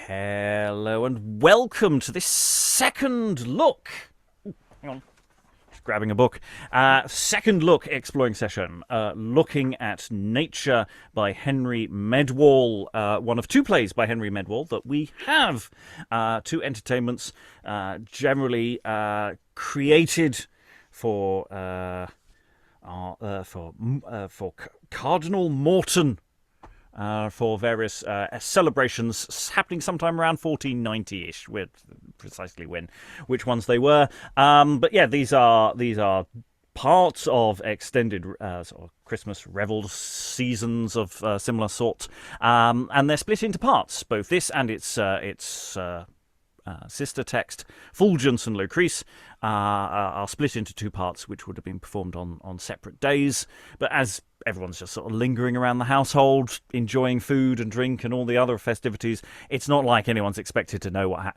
Hello and welcome to this second look. Hang on, just grabbing a book. Second look exploring session, looking at Nature by Henry Medwall. One of two plays by Henry Medwall that we have. Two entertainments, generally created for Cardinal Morton. For various celebrations happening sometime around 1490-ish, with precisely which ones they were. But yeah, these are parts of extended sort of Christmas revel seasons of similar sort, and they're split into parts. Both this and its sister text, Fulgence and Lucrece, are split into two parts, which would have been performed on separate days. But as everyone's just sort of lingering around the household, enjoying food and drink and all the other festivities, it's not like anyone's expected to know what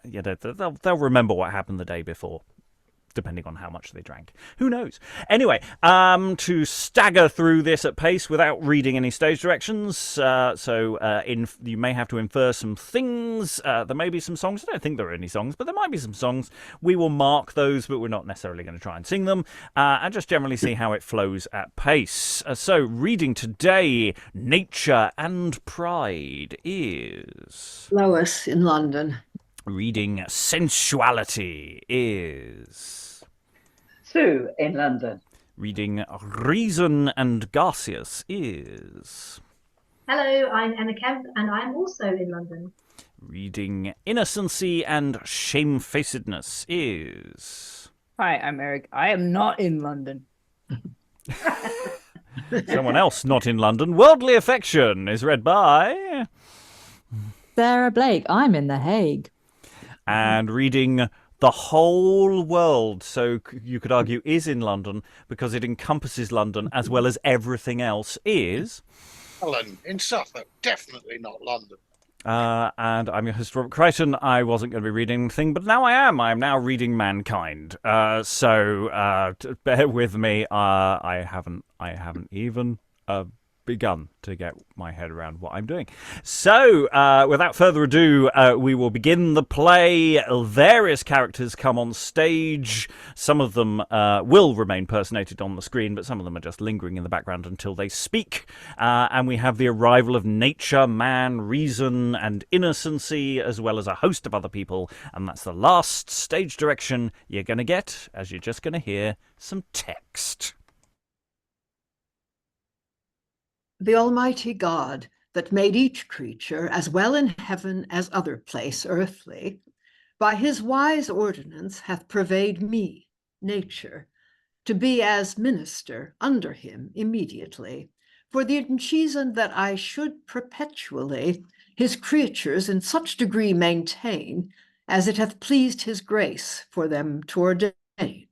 they'll remember what happened the day before, depending on how much they drank. Who knows? Anyway, to stagger through this at pace without reading any stage directions, you may have to infer some things. There may be some songs. I don't think there are any songs, but there might be some songs. We will mark those, but we're not necessarily going to try and sing them, and just generally see how it flows at pace. So, reading today, Nature and Pride is... Lois in London. Reading Sensuality is... Sue in London. Reading Reason and Garcius is... Hello, I'm Emma Kemp, and I'm also in London. Reading Innocency and Shamefacedness is... Hi, I'm Eric. I am not in London. Someone else not in London. Worldly Affection is read by... Sarah Blake. I'm in The Hague. And reading The Whole World, so you could argue is in London because it encompasses London as well as everything else, is... Helen in Suffolk, definitely not London. And I'm your host, Robert Crighton. I wasn't going to be reading anything, but now I am. I am now reading Mankind. So bear with me. I haven't even begun to get my head around what I'm doing. So, without further ado, we will begin the play. Various characters come on stage. Some of them will remain personated on the screen, but some of them are just lingering in the background until they speak. And we have the arrival of Nature, Man, Reason, and Innocency, as well as a host of other people. And that's the last stage direction you're going to get, as you're just going to hear some text. The Almighty God, that made each creature, as well in heaven as other place earthly, by his wise ordinance hath purveyed me, nature, to be as minister under him immediately, for the encheason that I should perpetually his creatures in such degree maintain, as it hath pleased his grace for them to ordain.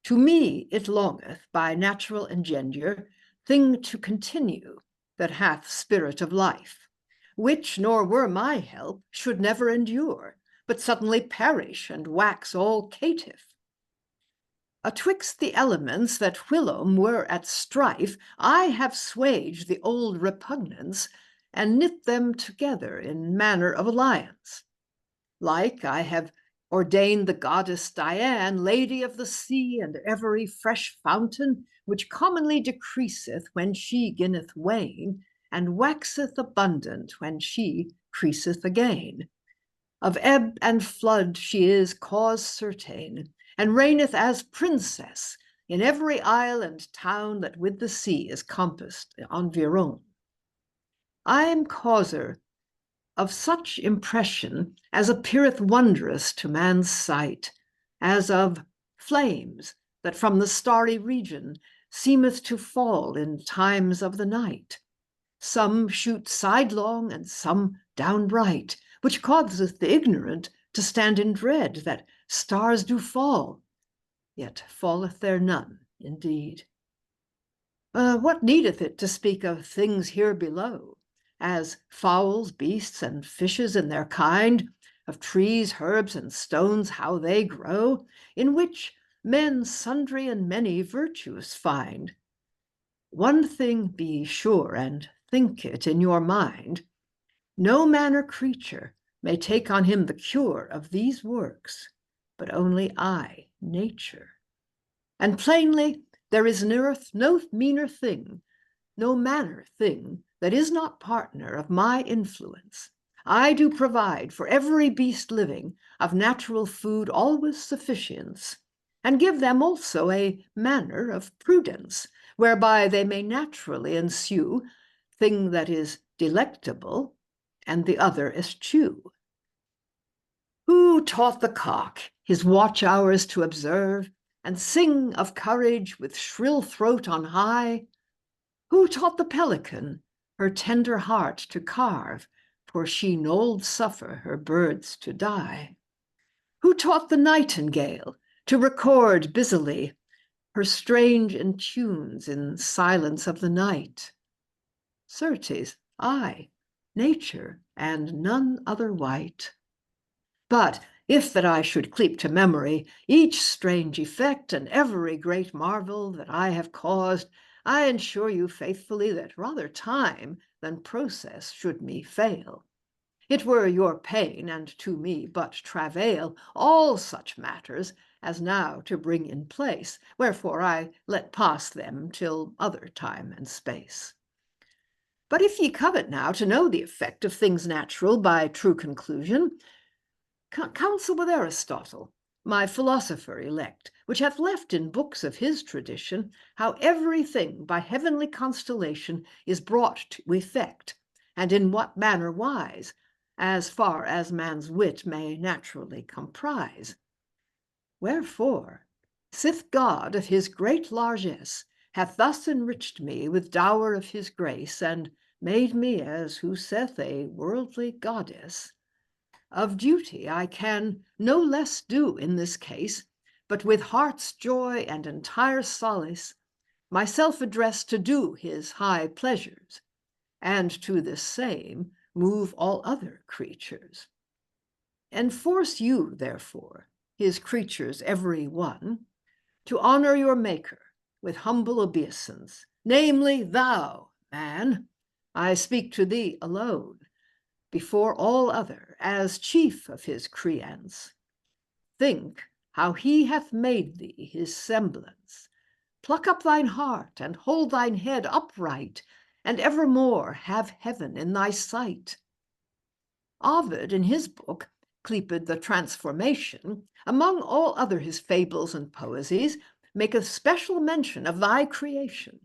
To me it longeth by natural engendure thing to continue that hath spirit of life, which nor were my help should never endure, but suddenly perish and wax all caitiff. Atwixt the elements that whilom were at strife, I have swaged the old repugnance and knit them together in manner of alliance. Like I have ordained the goddess Diane, lady of the sea and every fresh fountain, which commonly decreaseth when she ginneth wane, and waxeth abundant when she creaseth again. Of ebb and flood she is cause certain, and reigneth as princess in every isle and town that with the sea is compassed environ. I am causer of such impression as appeareth wondrous to man's sight, as of flames that from the starry region seemeth to fall in times of the night. Some shoot sidelong and some down bright, which causeth the ignorant to stand in dread that stars do fall, yet falleth there none indeed. What needeth it to speak of things here below, as fowls, beasts, and fishes in their kind, of trees, herbs, and stones, how they grow, in which men sundry and many virtues find. One thing be sure, and think it in your mind, no man or creature may take on him the cure of these works, but only I, nature. And plainly, there is in earth no meaner thing, no manner thing that is not partner of my influence. I do provide for every beast living of natural food always sufficience, and give them also a manner of prudence, whereby they may naturally ensue thing that is delectable, and the other eschew. Who taught the cock his watch hours to observe, and sing of courage with shrill throat on high? Who taught the pelican her tender heart to carve, for she nold suffer her birds to die? Who taught the nightingale to record busily her strange intunes in silence of the night? Certes, I, nature, and none other wight. But if that I should keep to memory each strange effect and every great marvel that I have caused, I ensure you faithfully that rather time than process should me fail. It were your pain, and to me but travail, all such matters as now to bring in place, wherefore I let pass them till other time and space. But if ye covet now to know the effect of things natural by true conclusion, counsel with Aristotle, my philosopher elect, which hath left in books of his tradition how everything by heavenly constellation is brought to effect, and in what manner wise, as far as man's wit may naturally comprise. Wherefore, sith God of his great largesse hath thus enriched me with dower of his grace, and made me, as who saith, a worldly goddess, of duty I can no less do in this case, but with heart's joy and entire solace, myself address to do his high pleasures, and to this same move all other creatures. Enforce you, therefore, his creatures every one, to honor your Maker with humble obeisance, namely, thou, man, I speak to thee alone, before all other, as chief of his creance. Think how he hath made thee his semblance. Pluck up thine heart, and hold thine head upright, and evermore have heaven in thy sight. Ovid, in his book, Clepid the Transformation, among all other his fables and poesies, maketh special mention of thy creation,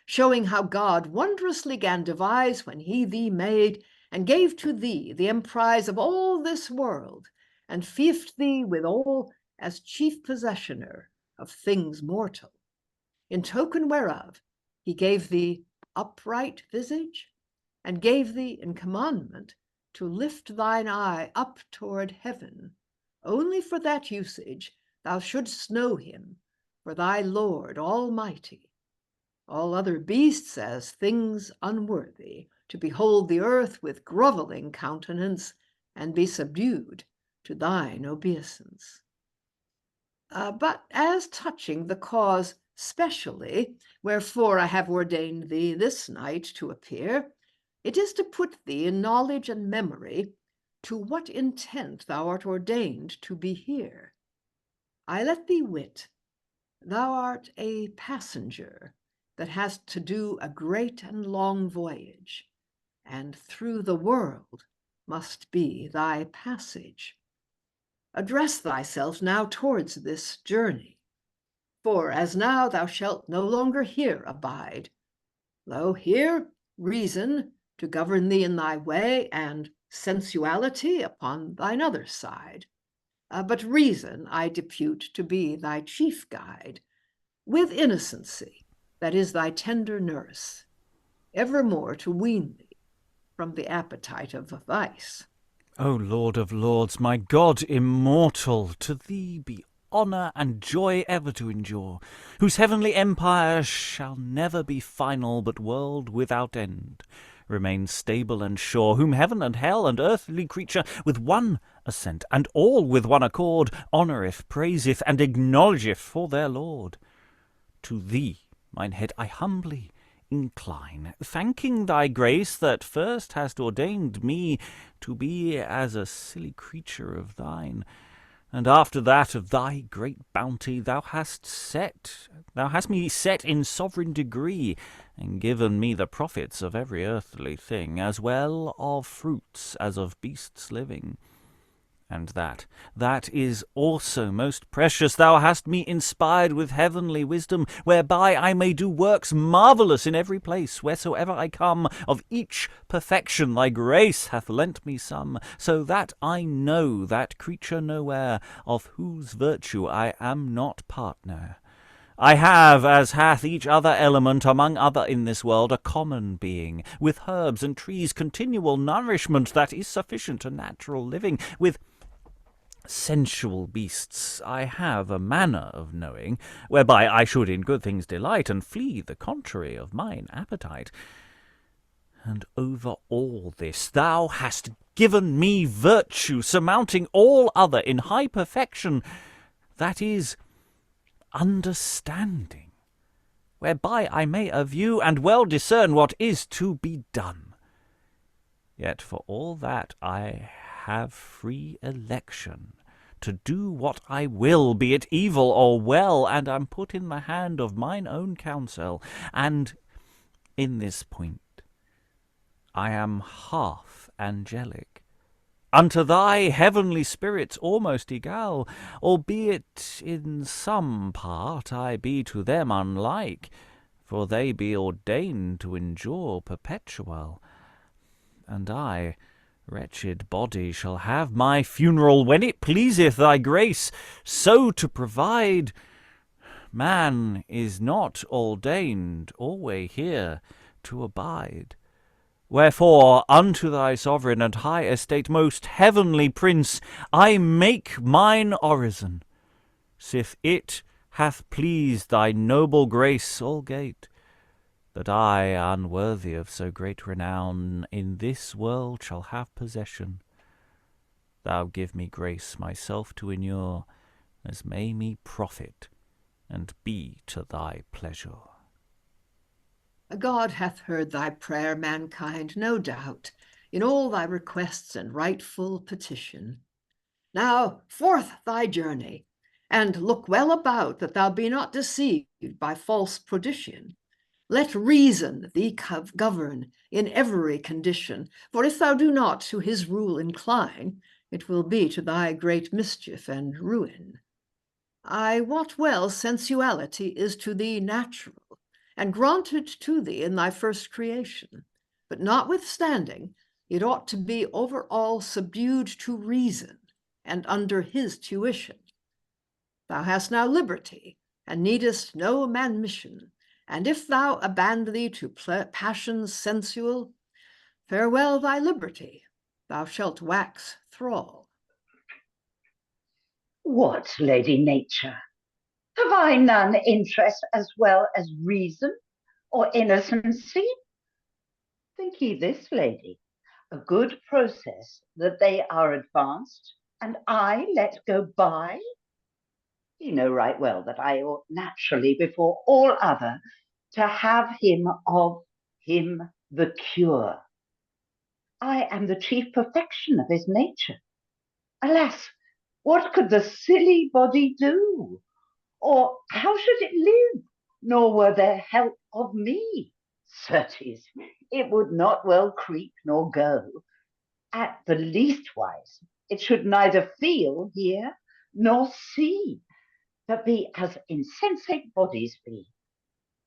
showing how God wondrously gan devise when he thee made, and gave to thee the emprise of all this world, and fiefed thee with all as chief possessioner of things mortal, in token whereof he gave thee upright visage, and gave thee in commandment to lift thine eye up toward heaven, only for that usage thou shouldst know him for thy Lord Almighty, all other beasts as things unworthy to behold the earth with groveling countenance, and be subdued to thine obeisance. But as touching the cause specially, wherefore I have ordained thee this night to appear, it is to put thee in knowledge and memory to what intent thou art ordained to be here. I let thee wit, thou art a passenger that hast to do a great and long voyage, and through the world must be thy passage. Address thyself now towards this journey, for as now thou shalt no longer here abide, lo, here reason to govern thee in thy way, and sensuality upon thine other side. But reason I depute to be thy chief guide, with innocency, that is thy tender nurse, evermore to wean thee from the appetite of vice. O Lord of Lords, my God immortal, to thee be honour and joy ever to endure, whose heavenly empire shall never be final, but world without end, remain stable and sure, whom heaven and hell and earthly creature with one assent, and all with one accord, honoureth, praiseth, and acknowledgeth for their Lord. To thee, mine head, I humbly incline, thanking thy grace that first hast ordained me to be as a silly creature of thine, and after that of thy great bounty thou hast me set in sovereign degree, and given me the profits of every earthly thing, as well of fruits as of beasts living. And that is also most precious, thou hast me inspired with heavenly wisdom, whereby I may do works marvellous in every place, wheresoever I come. Of each perfection thy grace hath lent me some, so that I know that creature nowhere, of whose virtue I am not partner. I have, as hath each other element among other in this world, a common being, with herbs and trees continual nourishment that is sufficient to natural living. With sensual beasts I have a manner of knowing, whereby I should in good things delight, and flee the contrary of mine appetite. And over all this thou hast given me virtue, surmounting all other in high perfection, that is, understanding, whereby I may view and well discern what is to be done. Yet for all that I have free election to do what I will, be it evil or well, and am put in the hand of mine own counsel. And in this point I am half angelic, unto thy heavenly spirits almost egal, albeit in some part I be to them unlike, for they be ordained to endure perpetual, and I, wretched body, shall have my funeral when it pleaseth thy grace so to provide. Man is not ordained alway here to abide. Wherefore, unto thy sovereign and high estate, most heavenly Prince, I make mine orison, sith it hath pleased thy noble grace algate, that I, unworthy of so great renown, in this world shall have possession. Thou give me grace myself to inure, as may me profit, and be to thy pleasure. God hath heard thy prayer, mankind, no doubt, in all thy requests and rightful petition. Now forth thy journey, and look well about that thou be not deceived by false prodition. Let reason thee govern in every condition, for if thou do not to his rule incline, it will be to thy great mischief and ruin. I wot well sensuality is to thee natural, and granted to thee in thy first creation, but notwithstanding, it ought to be over all subdued to reason, and under his tuition. Thou hast now liberty, and needest no manmission, and if thou aband thee to passions sensual, farewell thy liberty, thou shalt wax thrall. What, Lady Nature? Have I none interest as well as reason or innocency? Think ye this, lady, a good process that they are advanced, and I let go by? Ye know right well that I ought naturally before all other to have him of him the cure. I am the chief perfection of his nature. Alas, what could the silly body do? Or how should it live? Nor were there help of me. Certes, it would not well creep nor go. At the leastwise, it should neither feel, hear, nor see, but be as insensate bodies be,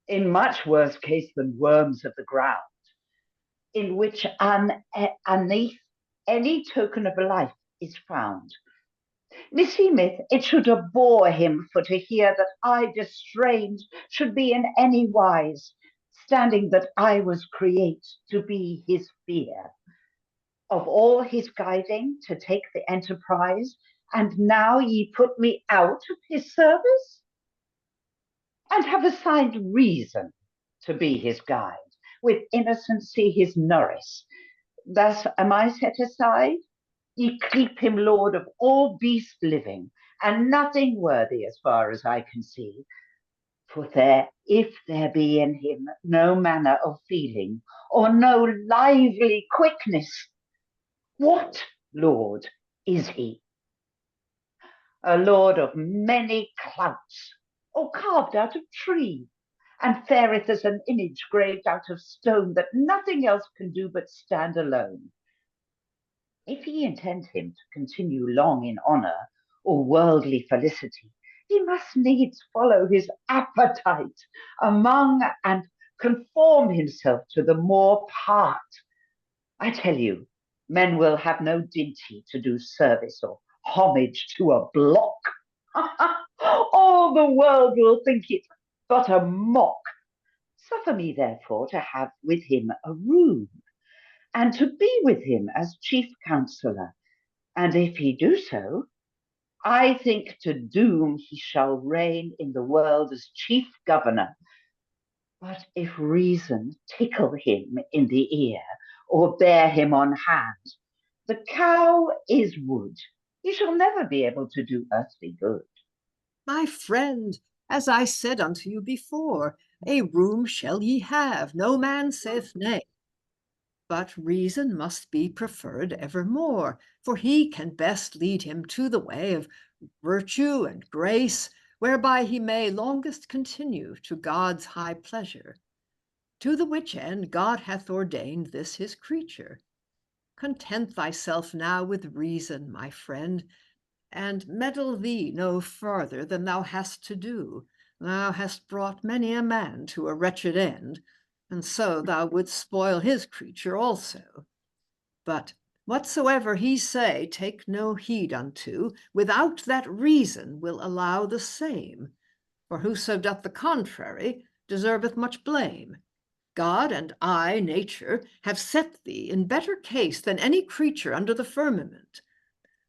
in much worse case than worms of the ground, in which underneath any token of life is found. Meseemeth it should abhor him for to hear that I distrained should be in any wise, standing that I was create to be his fear. Of all his guiding to take the enterprise, and now ye put me out of his service? And have assigned reason to be his guide, with innocency his nurse. Thus am I set aside? Ye keep him lord of all beasts living, and nothing worthy as far as I can see. For if there be in him no manner of feeling, or no lively quickness, what lord is he? A lord of many clouts, or carved out of tree, and fareth as an image graved out of stone, that nothing else can do but stand alone. If ye intend him to continue long in honour or worldly felicity, he must needs follow his appetite among and conform himself to the more part. I tell you, men will have no dinty to do service or homage to a block. All the world will think it but a mock. Suffer me, therefore, to have with him a room, and to be with him as chief counsellor. And if he do so, I think to doom he shall reign in the world as chief governor. But if reason tickle him in the ear, or bear him on hand, the cow is wood. He shall never be able to do earthly good. My friend, as I said unto you before, a room shall ye have, no man saith nay. But reason must be preferred evermore, for he can best lead him to the way of virtue and grace, whereby he may longest continue to God's high pleasure. To the which end God hath ordained this his creature. Content thyself now with reason, my friend, and meddle thee no farther than thou hast to do. Thou hast brought many a man to a wretched end, and so thou wouldst spoil his creature also. But whatsoever he say, take no heed unto, without that reason will allow the same. For whoso doth the contrary deserveth much blame. God and I, nature, have set thee in better case than any creature under the firmament.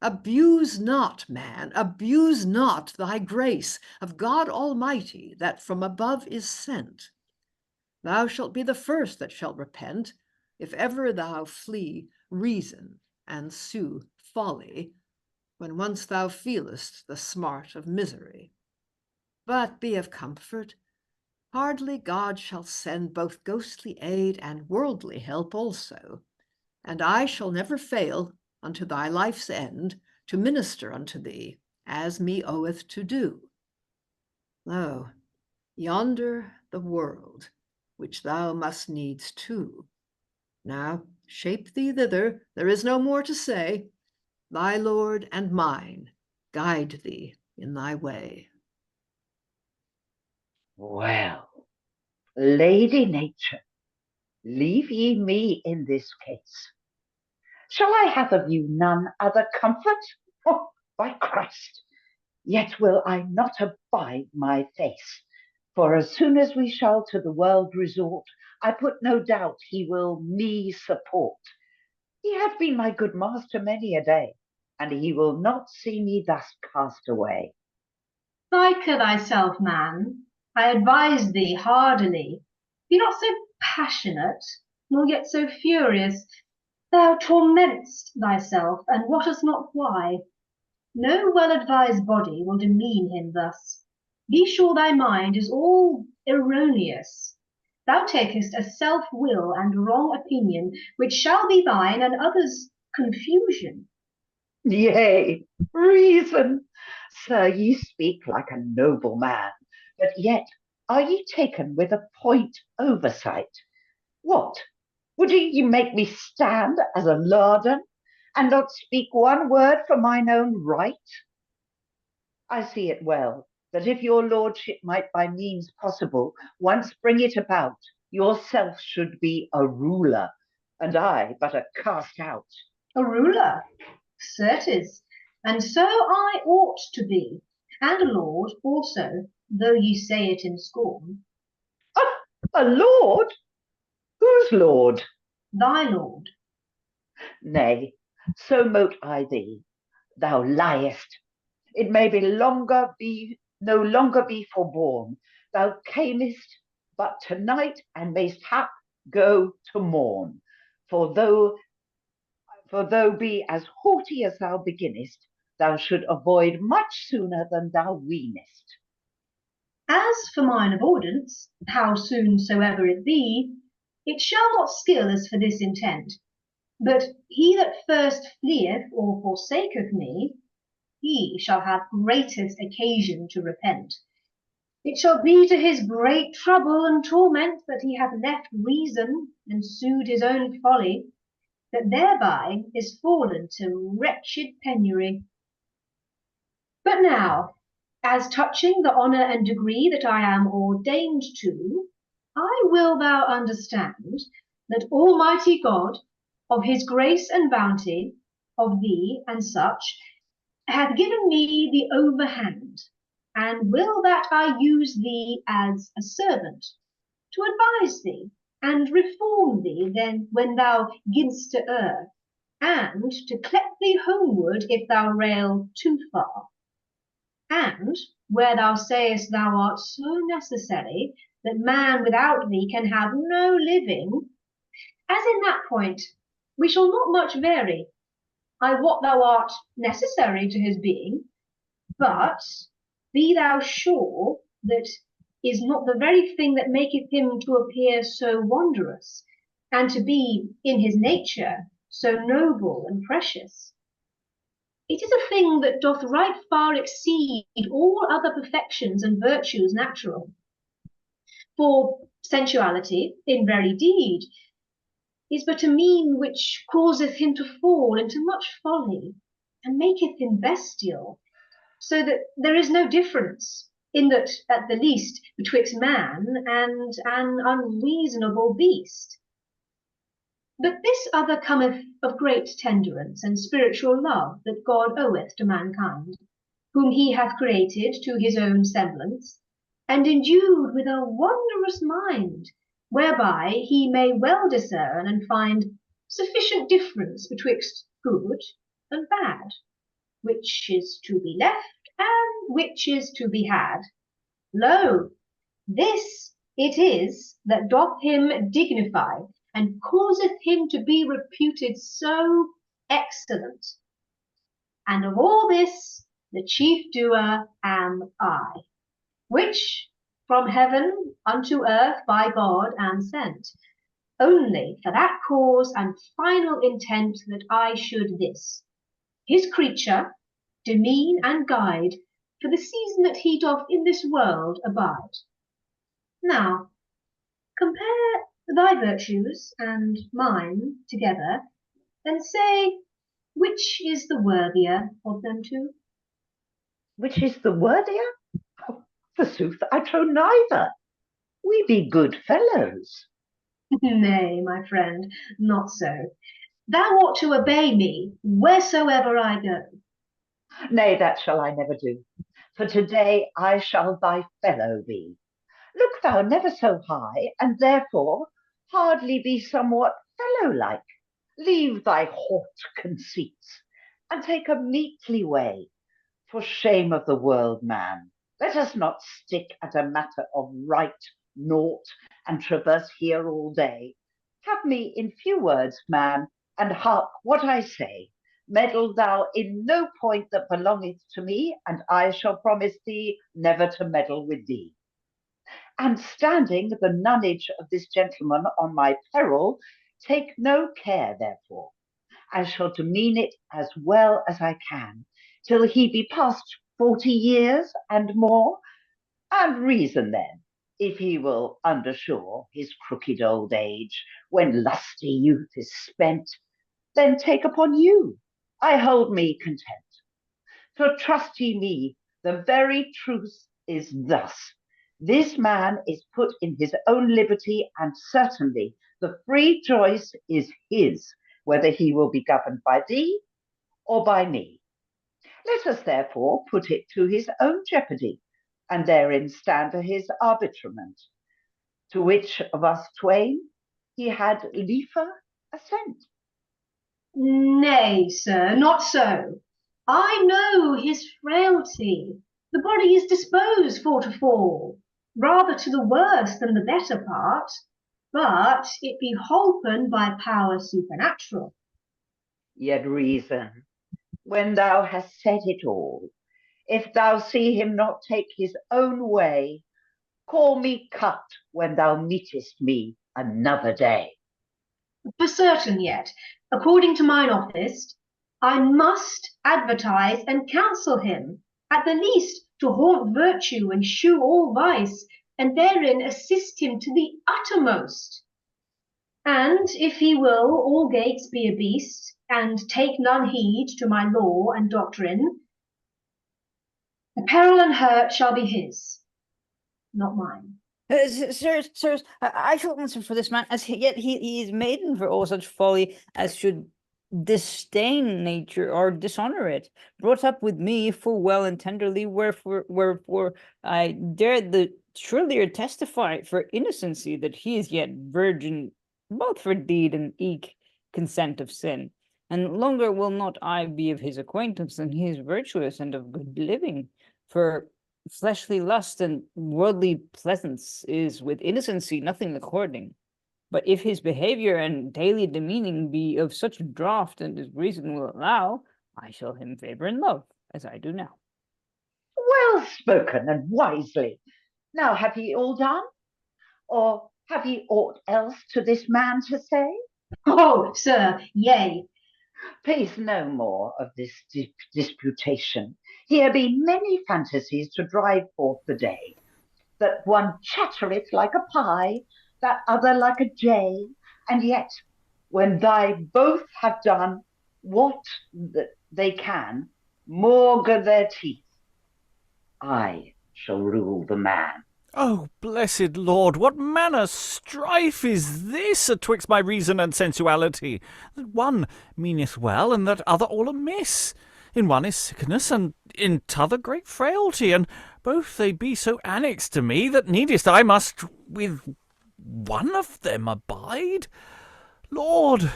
Abuse not, man, abuse not thy grace of God Almighty that from above is sent. Thou shalt be the first that shall repent, if ever thou flee reason and sue folly, when once thou feelest the smart of misery. But be of comfort. Hardly God shall send both ghostly aid and worldly help also, and I shall never fail unto thy life's end to minister unto thee, as me oweth to do. Lo, yonder the world, which thou must needs to. Now shape thee thither, there is no more to say. Thy Lord and mine guide thee in thy way. Well, Lady Nature, leave ye me in this case. Shall I have of you none other comfort? Oh, by Christ, yet will I not abide my face. For as soon as we shall to the world resort, I put no doubt he will me support. He hath been my good master many a day, and he will not see me thus cast away. Like thyself, man, I advise thee hardily. Be not so passionate, nor yet so furious. Thou torment'st thyself, and wottest not why. No well-advised body will demean him thus. Be sure thy mind is all erroneous. Thou takest a self-will and wrong opinion, which shall be thine and others' confusion. Yea, reason. Sir, ye speak like a noble man, but yet are ye taken with a point oversight? What, would ye make me stand as a lardon, and not speak one word for mine own right? I see it well, that if your lordship might by means possible once bring it about, yourself should be a ruler, and I but a cast out. A ruler, certes, and so I ought to be, and a lord also, though ye say it in scorn. A lord? Whose lord? Thy lord. Nay, so mote I thee. Thou liest. It may no longer be forborne. Thou camest but tonight, and mayst hap go to morn. For though be as haughty as thou beginnest, thou should avoid much sooner than thou weenest. As for mine avoidance, how soon soever it be, it shall not skill as for this intent. But he that first fleeth or forsaketh me, he shall have greatest occasion to repent. It shall be to his great trouble and torment that he hath left reason and sued his own folly, that thereby is fallen to wretched penury. But now, as touching the honour and degree that I am ordained to, I will thou understand that Almighty God, of his grace and bounty, of thee and such, hath given me the overhand, and will that I use thee as a servant, to advise thee and reform thee then when thou ginst to err, and to clepe thee homeward if thou rail too far. And where thou sayest thou art so necessary that man without thee can have no living, as in that point we shall not much vary. I wot thou art necessary to his being, but be thou sure that is not the very thing that maketh him to appear so wondrous, and to be in his nature so noble and precious. It is a thing that doth right far exceed all other perfections and virtues natural. For sensuality, in very deed, is but a mean which causeth him to fall into much folly, and maketh him bestial, so that there is no difference, in that at the least betwixt man and an unreasonable beast. But this other cometh of great tenderance and spiritual love that God oweth to mankind, whom he hath created to his own semblance, and endued with a wondrous mind, whereby he may well discern and find sufficient difference betwixt good and bad, which is to be left and which is to be had. Lo, this it is that doth him dignify, and causeth him to be reputed so excellent. And of all this the chief doer am I, which from heaven unto earth by God am sent, only for that cause and final intent that I should this, his creature, demean and guide for the season that he doth in this world abide. Now, compare thy virtues and mine together, and say which is the worthier of them two. Which is the worthier? Oh, forsooth, I trow neither. We be good fellows. Nay, my friend, not so. Thou ought to obey me wheresoever I go. Nay, that shall I never do. For today I shall thy fellow be. Look thou never so high, and therefore hardly be somewhat fellow-like. Leave thy haught conceits, and take a meetly way. For shame of the world, man, let us not stick at a matter of right naught, and traverse here all day. Have me in few words, man, and hark what I say. Meddle thou in no point that belongeth to me, and I shall promise thee never to meddle with thee. And standing the nonage of this gentleman on my peril, take no care therefore. I shall demean it as well as I can, till he be past 40 years and more, and reason then, if he will undersure his crooked old age, when lusty youth is spent, then take upon you. I hold me content. For trust ye me, the very truth is thus. This man is put in his own liberty, and certainly the free choice is his, whether he will be governed by thee or by me. Let us therefore put it to his own jeopardy, and therein stand to his arbitrament, to which of us twain he had liefer assent. Nay, sir, not so. I know his frailty. The body is disposed for to fall, rather to the worse than the better part, but it be holpen by power supernatural. Yet reason, when thou hast said it all, if thou see him not take his own way, Call me cut when thou meetest me another day. For certain yet, according to mine office, I must advertise and counsel him, at the least to haunt virtue and shew all vice, and therein assist him to the uttermost. And if he will all gates be a beast, and take none heed to my law and doctrine, the peril and hurt shall be his, not mine. Sirs, I shall answer for this man, yet he is maiden for all such folly as should disdain nature or dishonor it. Brought up with me full well and tenderly, wherefore I dare the surelier testify for innocency that he is yet virgin, both for deed and eke consent of sin. And longer will not I be of his acquaintance than he is virtuous and of good living, for fleshly lust and worldly pleasance is with innocency nothing according. But if his behavior and daily demeaning be of such draught and as reason will allow, I shall him favor and love, as I do now. Well spoken and wisely. Now have ye all done? Or have ye aught else to this man to say? Oh, sir, yea. Please no more of this disputation. Here be many fantasies to drive forth the day. That one chattereth like a pie, that other like a jay, and yet, when they both have done what they can, maugre their teeth, I shall rule the man. Oh, blessed Lord, what manner strife is this atwixt my reason and sensuality? That one meaneth well, and that other all amiss. In one is sickness, and in t'other great frailty, and both they be so annexed to me, that needest I must with one of them abide. Lord,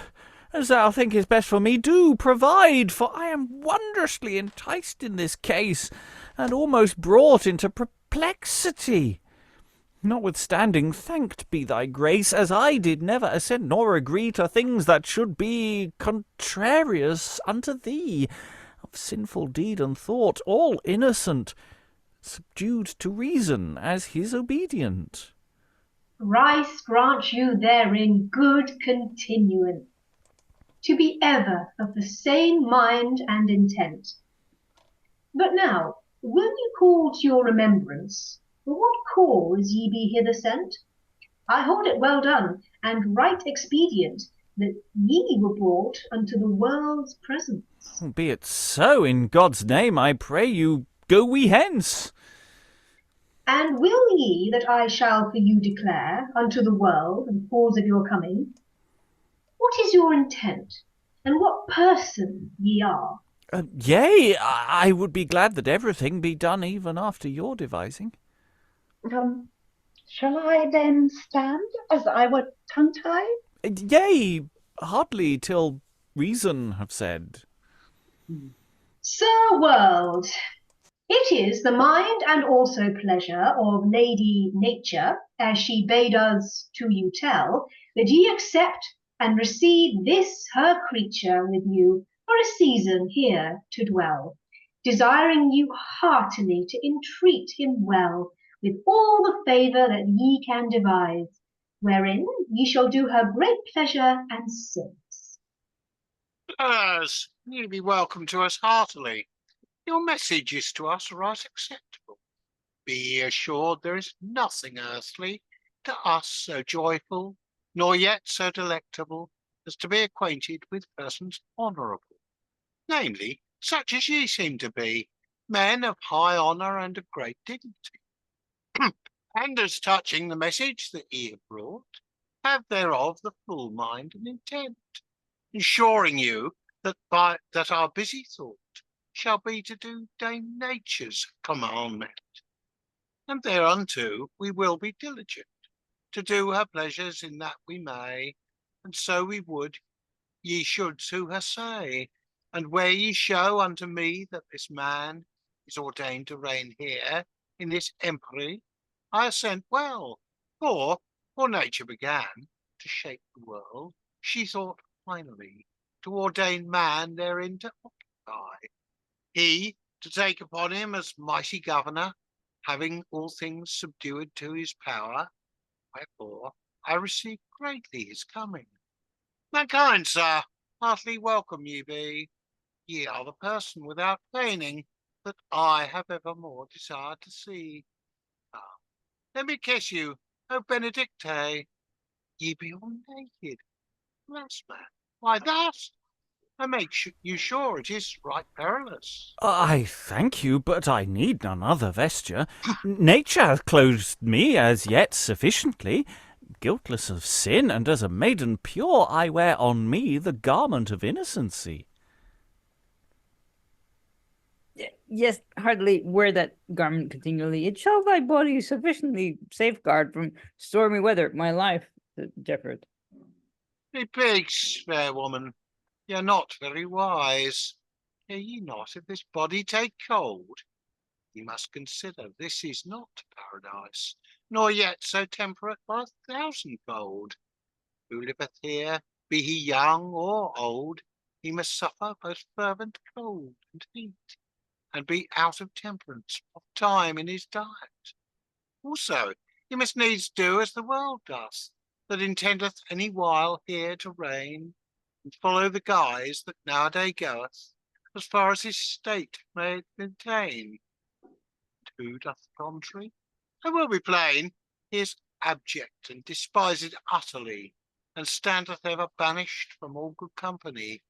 as thou thinkest best for me, do provide, for I am wondrously enticed in this case, and almost brought into perplexity. Notwithstanding, thanked be thy grace, as I did never assent nor agree to things that should be contrarious unto thee, of sinful deed and thought, all innocent, subdued to reason as his obedient. Thrice grant you therein good continuance, to be ever of the same mind and intent. But now, will you call to your remembrance, for what cause ye be hither sent? I hold it well done, and right expedient, that ye were brought unto the world's presence. Be it so, in God's name, I pray you, go we hence. And will ye that I shall for you declare unto the world the cause of your coming? What is your intent, and what person ye are? Yea, I would be glad that everything be done even after your devising. Shall I then stand as I were tongue-tied? Yea, hardly till reason have said. Sir World, it is the mind and also pleasure of Lady Nature, as she bade us to you tell, that ye accept and receive this her creature with you for a season here to dwell, desiring you heartily to entreat him well, with all the favour that ye can devise, wherein ye shall do her great pleasure and service. Sirs, you be welcome to us heartily. Your message is to us right acceptable. Be ye assured there is nothing earthly to us so joyful, nor yet so delectable, as to be acquainted with persons honourable, namely, such as ye seem to be, men of high honour and of great dignity. And as touching the message that ye have brought, have thereof the full mind and intent, ensuring you that our busy thought shall be to do Dame Nature's commandment. And thereunto we will be diligent, to do her pleasures in that we may, and so we would ye should to her say. And where ye show unto me that this man is ordained to reign here in this empery, I assent well, for nature began to shape the world, she thought finally to ordain man therein to occupy. He to take upon him as mighty governor, having all things subdued to his power. Wherefore I receive greatly his coming. Mankind, sir, heartily welcome ye be. Ye are the person without feigning that I have evermore desired to see. Ah, let me kiss you, O Benedicte. Ye be all naked. Bless man. Why thus? I make you sure it is right perilous. I thank you, but I need none other vesture. Nature hath clothed me as yet sufficiently. Guiltless of sin, and as a maiden pure, I wear on me the garment of innocency. Yes, hardly wear that garment continually. It shall thy body sufficiently safeguard from stormy weather, my life, said Jeopard. Methinks, fair woman, ye are not very wise. Hear ye not if this body take cold? Ye must consider this is not paradise, nor yet so temperate by 1,000-fold. Who liveth here, be he young or old, he must suffer both fervent cold and heat, and be out of temperance of time in his diet. Also, he must needs do as the world doth, that intendeth any while here to reign, and follow the guise that nowadays goeth, as far as his state may maintain. And who doth the contrary? I will be plain, he is abject and despised utterly, and standeth ever banished from all good company.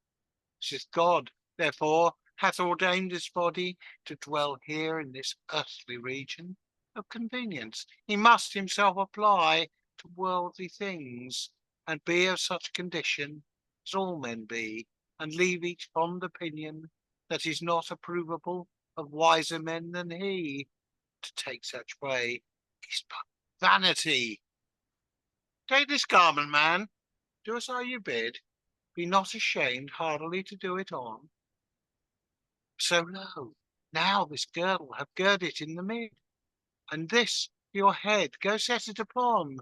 Sith God, therefore, hath ordained this body to dwell here in this earthly region of convenience, he must himself apply to worldly things, and be of such condition as all men be, and leave each fond opinion that is not approvable of wiser men than he. To take such way is but vanity. Take this garment, man, do as I you bid, be not ashamed hardily to do it on. So lo, now this girdle have girded it in the mid, and this your head go set it upon.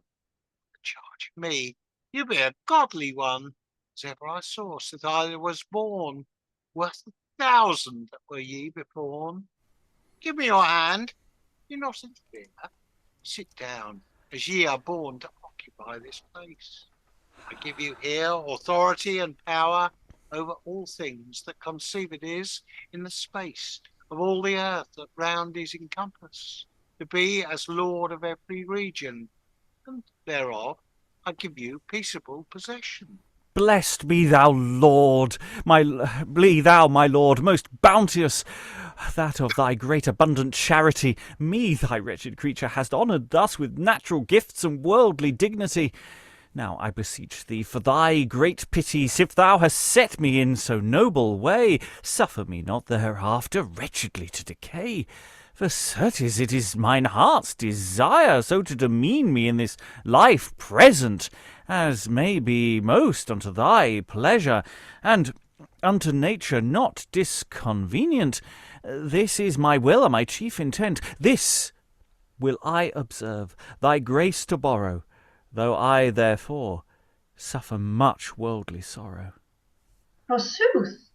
Charge me, you be a godly one, as ever I saw since I was born, worth 1,000 that were ye beforn. Give me your hand, you're not in fear. Sit down, as ye are born to occupy this place. I give you here authority and power over all things that conceived is in the space of all the earth that round is encompassed, to be as lord of every region, and thereof I give you peaceable possession. Blessed be thou, Lord, be thou, my Lord, most bounteous, that of thy great abundant charity, me, thy wretched creature, hast honoured thus with natural gifts and worldly dignity. Now I beseech thee, for thy great pity, if thou hast set me in so noble way, suffer me not thereafter wretchedly to decay. For certes it is mine heart's desire so to demean me in this life present, as may be most unto thy pleasure, and unto nature not disconvenient. This is my will and my chief intent. This will I observe, thy grace to borrow, though I therefore suffer much worldly sorrow. Forsooth,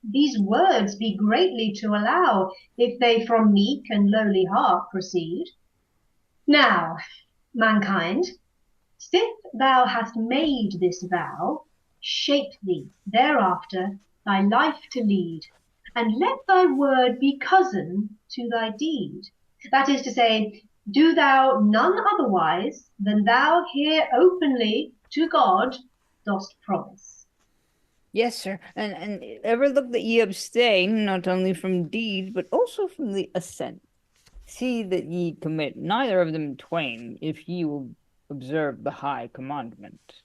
these words be greatly to allow, if they from meek and lowly heart proceed. Now, mankind, sith thou hast made this vow, shape thee thereafter thy life to lead, and let thy word be cousin to thy deed. That is to say, do thou none otherwise than thou here openly to God dost promise. Yes, sir, and ever look that ye abstain not only from deed, but also from the assent. See that ye commit neither of them twain, if ye will observe the high commandment.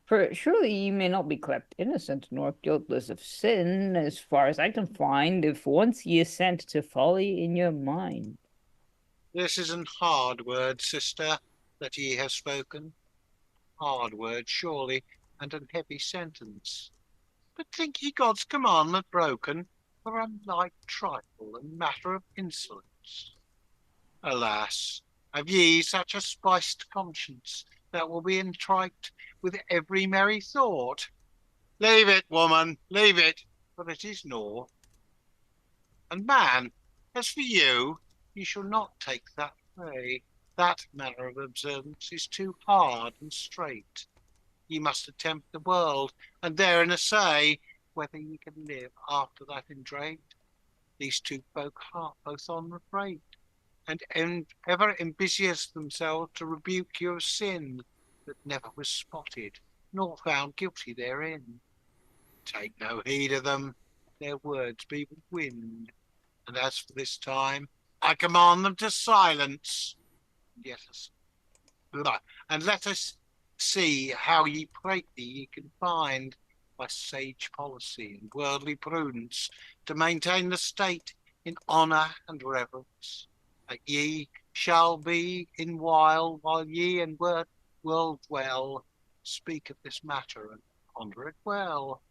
For surely ye may not be clept innocent nor guiltless of sin, as far as I can find, if once ye assent to folly in your mind. This is an hard word, sister, that ye have spoken. Hard word, surely, and an heavy sentence. But think ye God's commandment broken for a light trifle and matter of insolence? Alas, have ye such a spiced conscience that will be entriked with every merry thought? Leave it, woman, leave it, for it is naught. And man, as for you, You shall not take that way. That manner of observance is too hard and straight. Ye must attempt the world, and therein essay whether ye can live after that indrait. These two folk harp both on the freight, and ever ambitious themselves to rebuke you of sin that never was spotted, nor found guilty therein. Take no heed of them, their words be but wind, and as for this time, I command them to silence. Yes, and let us see how ye prately ye can find by sage policy and worldly prudence to maintain the state in honour and reverence, that ye shall be in while ye and world well speak of this matter and ponder it well.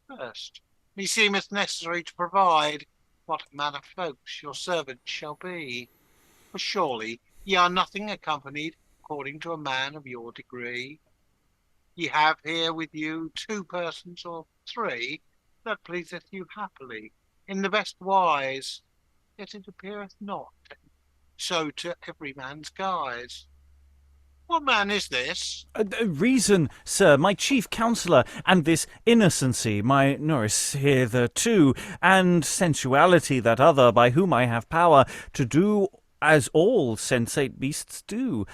First, meseemeth necessary to provide what manner folks your servants shall be, for surely ye are nothing accompanied according to a man of your degree. Ye have here with you 2 persons or 3, that pleaseth you happily, in the best wise, yet it appeareth not so to every man's guise. What man is this? Reason, sir, my chief counsellor, and this Innocency, my nurse hitherto, and Sensuality, that other, by whom I have power to do as all sensate beasts do.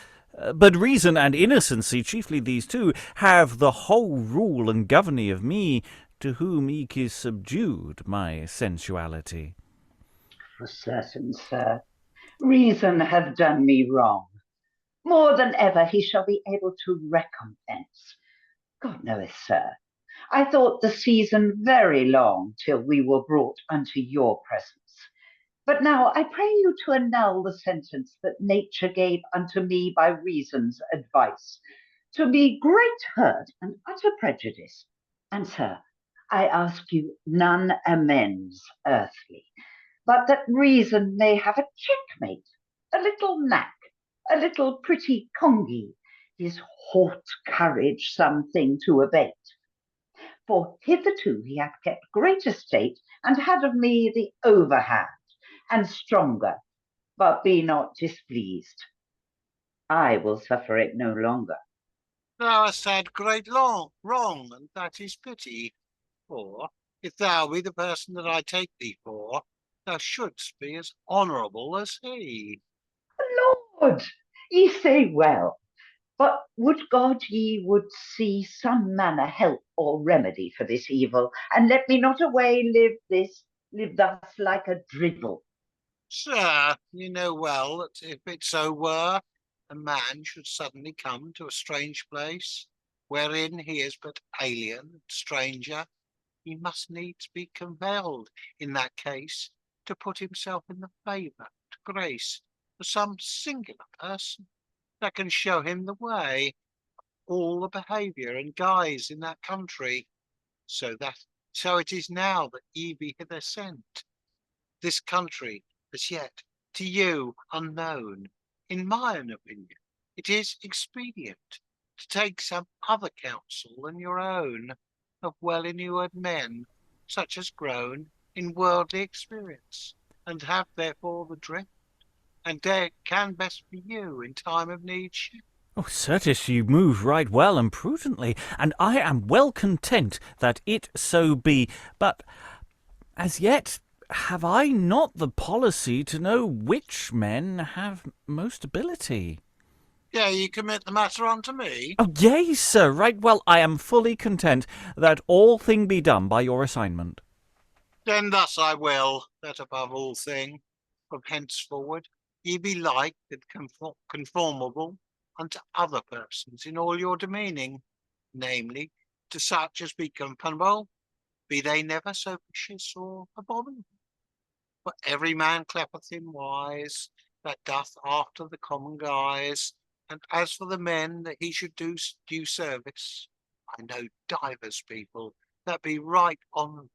But Reason and Innocency, chiefly these 2, have the whole rule and governing of me, to whom eke is subdued my sensuality. For certain, sir, Reason hath done me wrong. More than ever he shall be able to recompense. God knoweth, sir, I thought the season very long till we were brought unto your presence. But now I pray you to annul the sentence that nature gave unto me by Reason's advice, to me great hurt and utter prejudice. And, sir, I ask you none amends earthly, but that Reason may have a checkmate, a little knack, a little pretty congy, his haught courage something to abate. For hitherto he hath kept great estate, and had of me the overhand, and stronger, but be not displeased. I will suffer it no longer. Thou hast had great wrong, and that is pity. For, if thou be the person that I take thee for, thou shouldst be as honourable as he. Lord, ye say well, but would God ye would see some manner help or remedy for this evil, and let me not away live thus like a dribble. Sir, you know well that if it so were, a man should suddenly come to a strange place, wherein he is but alien and stranger, he must needs be compelled, in that case, to put himself in the favour and grace of some singular person that can show him the way, all the behaviour and guise in that country. So it is now that ye be hither sent. This country, as yet to you unknown, in mine opinion, it is expedient to take some other counsel than your own, of well-inured men, such as grown in worldly experience, and have therefore the drift, and there can best be you in time of need. Oh, certes, you move right well and prudently, and I am well content that it so be. But as yet have I not the policy to know which men have most ability? Yeah, you commit the matter unto me? Oh, yea, sir, right well. I am fully content that all thing be done by your assignment. Then thus I will, that above all thing, from henceforward, ye be like and conformable unto other persons in all your demeaning, namely, to such as be compatible, be they never so vicious or abominable. For every man clappeth him wise, that doth after the common guise, and as for the men that he should do due service, I know divers people that be right on,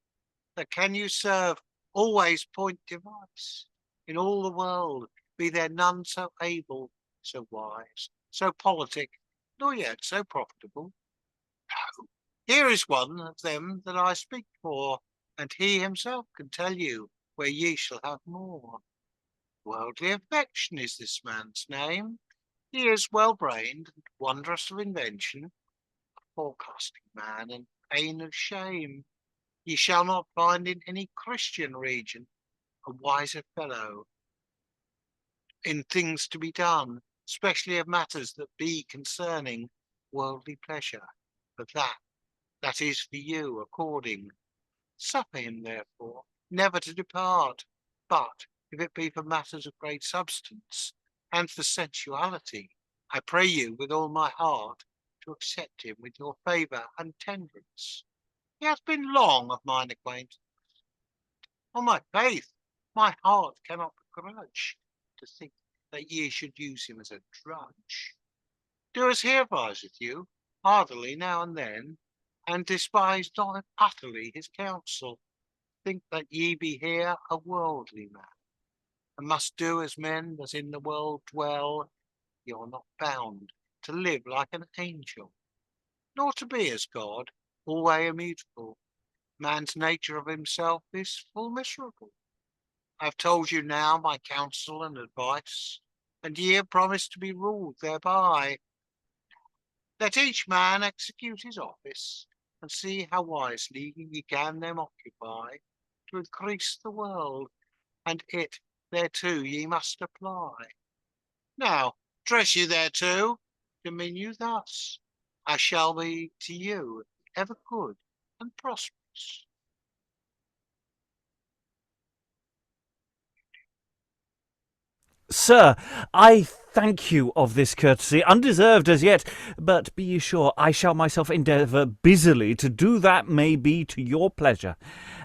that can you serve always point device. In all the world be there none so able, so wise, so politic, nor yet so profitable. No, here is one of them that I speak for, and he himself can tell you where ye shall have more. Worldly affection is this man's name. He is well-brained and wondrous of invention, a forecasting man and pain of shame. Ye shall not find in any Christian region a wiser fellow in things to be done, especially of matters that be concerning worldly pleasure. But that is for you according. Suffer him, therefore, never to depart, but if it be for matters of great substance and for sensuality, I pray you with all my heart to accept him with your favour and tenderness. He hath been long of mine acquaintance. On my faith, my heart cannot begrudge to think that ye should use him as a drudge. Do as he adviseth you, heartily now and then, and despise not utterly his counsel. Think that ye be here a worldly man, and must do as men that in the world dwell. Ye are not bound to live like an angel, nor to be as God, always immutable. Man's nature of himself is full miserable. I have told you now my counsel and advice, and ye have promised to be ruled thereby. Let each man execute his office, and see how wisely ye can them occupy, to increase the world, and it thereto ye must apply. Now, dress you thereto, demean you thus. I shall be to you ever good and prosperous. Sir, I thank you of this courtesy, undeserved as yet, but be ye sure I shall myself endeavour busily to do that may be to your pleasure,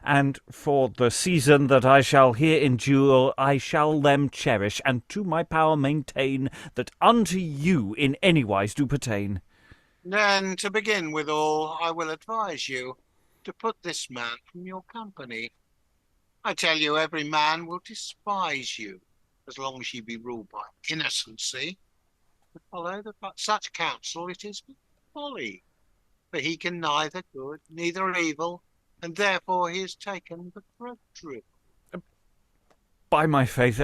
and for the season that I shall here endure, I shall them cherish, and to my power maintain, that unto you in any wise do pertain. Then, to begin withal, I will advise you to put this man from your company. I tell you, every man will despise you, as long as ye be ruled by innocency. To follow such counsel it is folly, for he can neither good, neither evil, and therefore he is taken the thread drill. By my faith,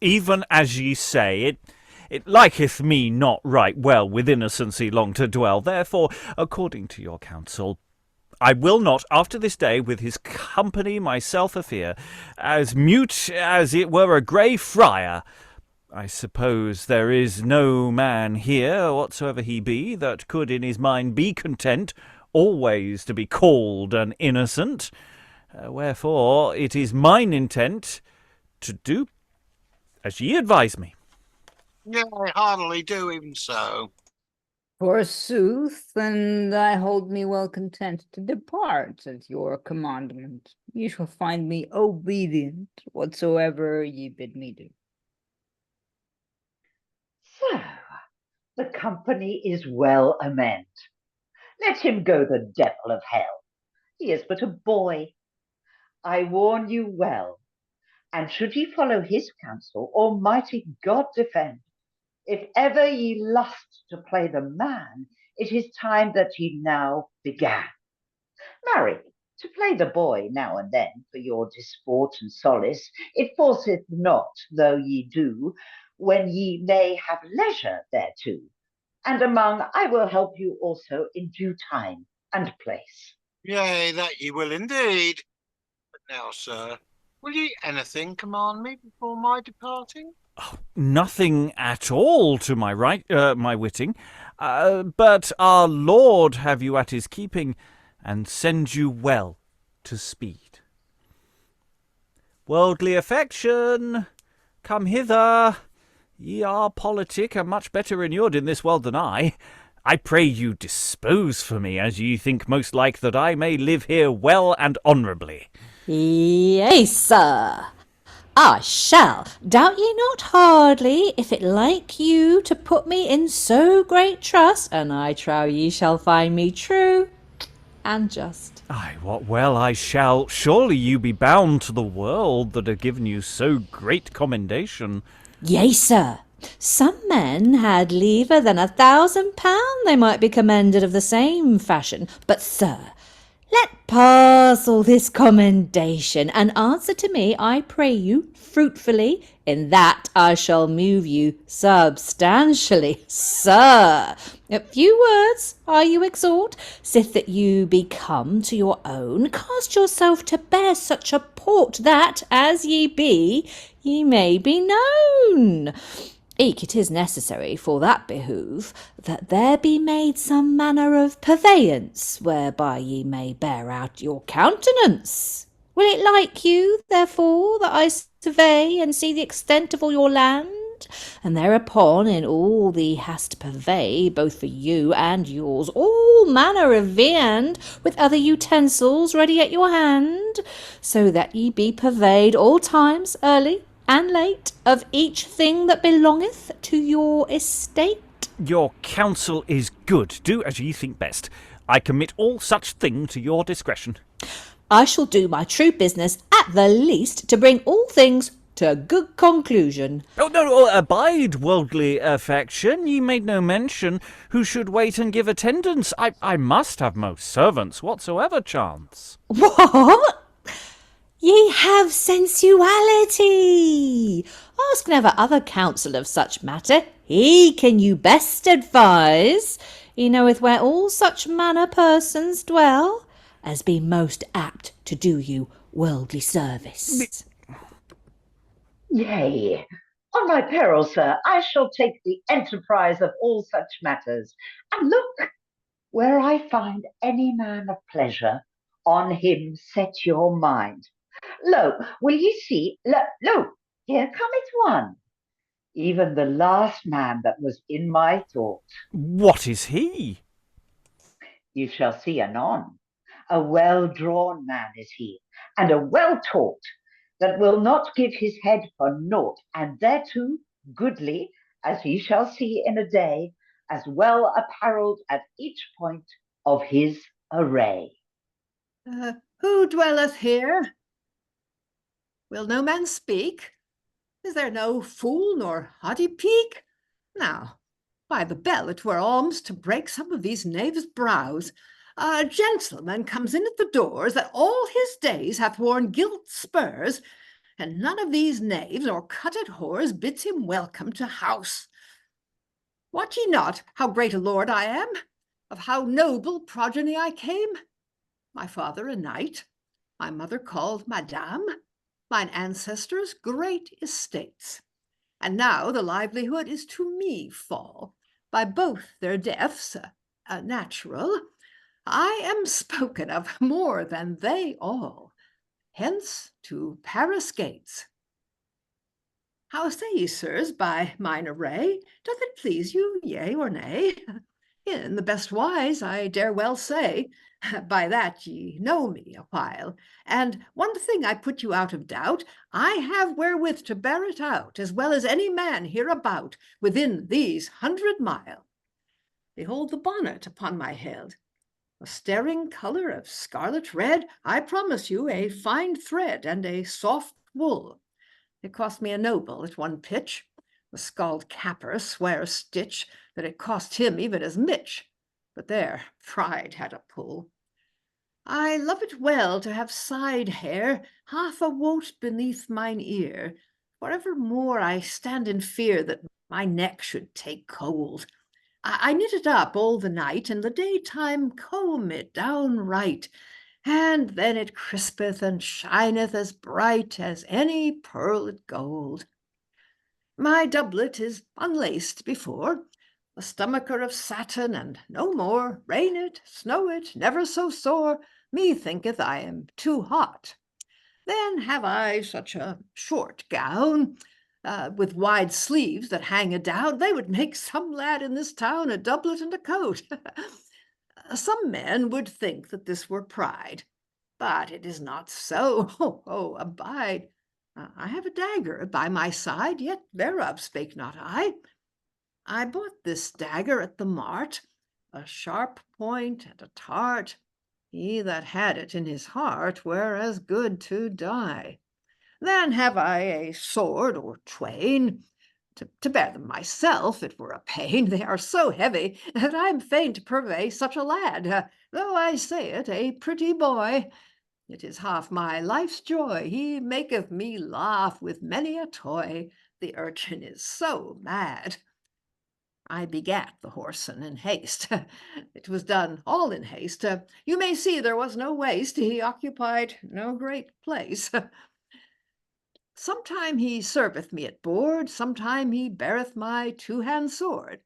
even as ye say, it liketh me not right well with innocency long to dwell. Therefore, according to your counsel, I will not, after this day, with his company myself afear, as mute as it were a grey friar. I suppose there is no man here, whatsoever he be, that could in his mind be content always to be called an innocent. Wherefore it is mine intent to do as ye advise me. Yea, heartily do even so. Forsooth, and I hold me well content to depart at your commandment. Ye shall find me obedient whatsoever ye bid me do. So, the company is well amend. Let him go the devil of hell. He is but a boy. I warn you well, and should ye follow his counsel, Almighty God defend. If ever ye lust to play the man, it is time that ye now began. Marry, to play the boy now and then for your disport and solace, it forceth not, though ye do, when ye may have leisure thereto. And among I will help you also in due time and place. Yea, that ye will indeed. But now, sir, will ye anything command me before my departing? Nothing at all to my my witting, but our Lord have you at his keeping, and send you well to speed. Worldly affection, come hither. Ye are politic, and much better inured in this world than I. I pray you dispose for me as ye think most like, that I may live here well and honourably. Yea, sir. I shall. Doubt ye not hardly, if it like you to put me in so great trust, and I trow ye shall find me true and just. Ay, what well I shall. Surely you be bound to the world that have given you so great commendation. Yea, sir. Some men had liever than £1,000 they might be commended of the same fashion. But, sir, Let pass all this commendation, and answer to me, I pray you, fruitfully, in that I shall move you substantially. Sir, a few words, I you exhort, sith that you be come to your own, cast yourself to bear such a port that, as ye be, ye may be known. Eke it is necessary for that behove that there be made some manner of purveyance whereby ye may bear out your countenance. Will it like you, therefore, that I survey and see the extent of all your land, and thereupon in all thee hast purvey, both for you and yours, all manner of viand with other utensils ready at your hand, so that ye be purveyed all times early and late of each thing that belongeth to your estate? Your counsel is good. Do as ye think best. I commit all such thing to your discretion. I shall do my true business at the least to bring all things to a good conclusion. Oh, no, abide, worldly affection. Ye made no mention who should wait and give attendance. I must have most servants whatsoever chance. What? Ye have sensuality. Ask never other counsel of such matter. He can you best advise. He knoweth where all such manner persons dwell, as be most apt to do you worldly service. Yea, on my peril, sir, I shall take the enterprise of all such matters. And look, where I find any man of pleasure, on him set your mind. Lo, will ye see? Lo, here cometh one, even the last man that was in my thought. What is he? You shall see anon. A well-drawn man is he, and a well-taught, that will not give his head for naught, and thereto goodly, as ye shall see in a day, as well apparelled at each point of his array. Who dwelleth here? Will no man speak? Is there no fool nor haughty peak? Now, by the bell, it were alms to break some of these knaves' brows. A gentleman comes in at the doors that all his days hath worn gilt spurs, and none of these knaves or cutted whores bids him welcome to house. Wot ye not how great a lord I am, of how noble progeny I came? My father a knight, my mother called Madame, mine ancestors great estates, and now the livelihood is to me fall, by both their deaths, natural. I am spoken of more than they all. Hence to Paris gates. How say ye, sirs, by mine array? Doth it please you, yea or nay? In the best wise, I dare well say. By that ye know me a while, and one thing I put you out of doubt, I have wherewith to bear it out, as well as any man hereabout, within these 100 mile. Behold the bonnet upon my head, a staring colour of scarlet red, I promise you a fine thread and a soft wool. It cost me a noble at one pitch. The scald capper sware a stitch that it cost him even as Mitch. But there, pride had a pull. I love it well to have side hair, half a wote beneath mine ear, for evermore I stand in fear that my neck should take cold. I knit it up all the night, and the daytime comb it down right, and then it crispeth and shineth as bright as any pearled gold. My doublet is unlaced before, a stomacher of satin, and no more. Rain it, snow it, never so sore, methinketh I am too hot. Then have I such a short gown, with wide sleeves that hang adown, they would make some lad in this town a doublet and a coat. Some men would think that this were pride, but it is not so. Oh, abide. I have a dagger by my side, yet thereof spake not I. I bought this dagger at the mart, a sharp point and a tart. He that had it in his heart were as good to die. Then have I a sword or twain. To bear them myself, it were a pain. They are so heavy that I am fain to purvey such a lad. though I say it, a pretty boy. It is half my life's joy. He maketh me laugh with many a toy. The urchin is so mad. I begat the whoreson in haste. It was done all in haste. You may see there was no waste. He occupied no great place. Sometime he serveth me at board, sometime he beareth my two-hand sword.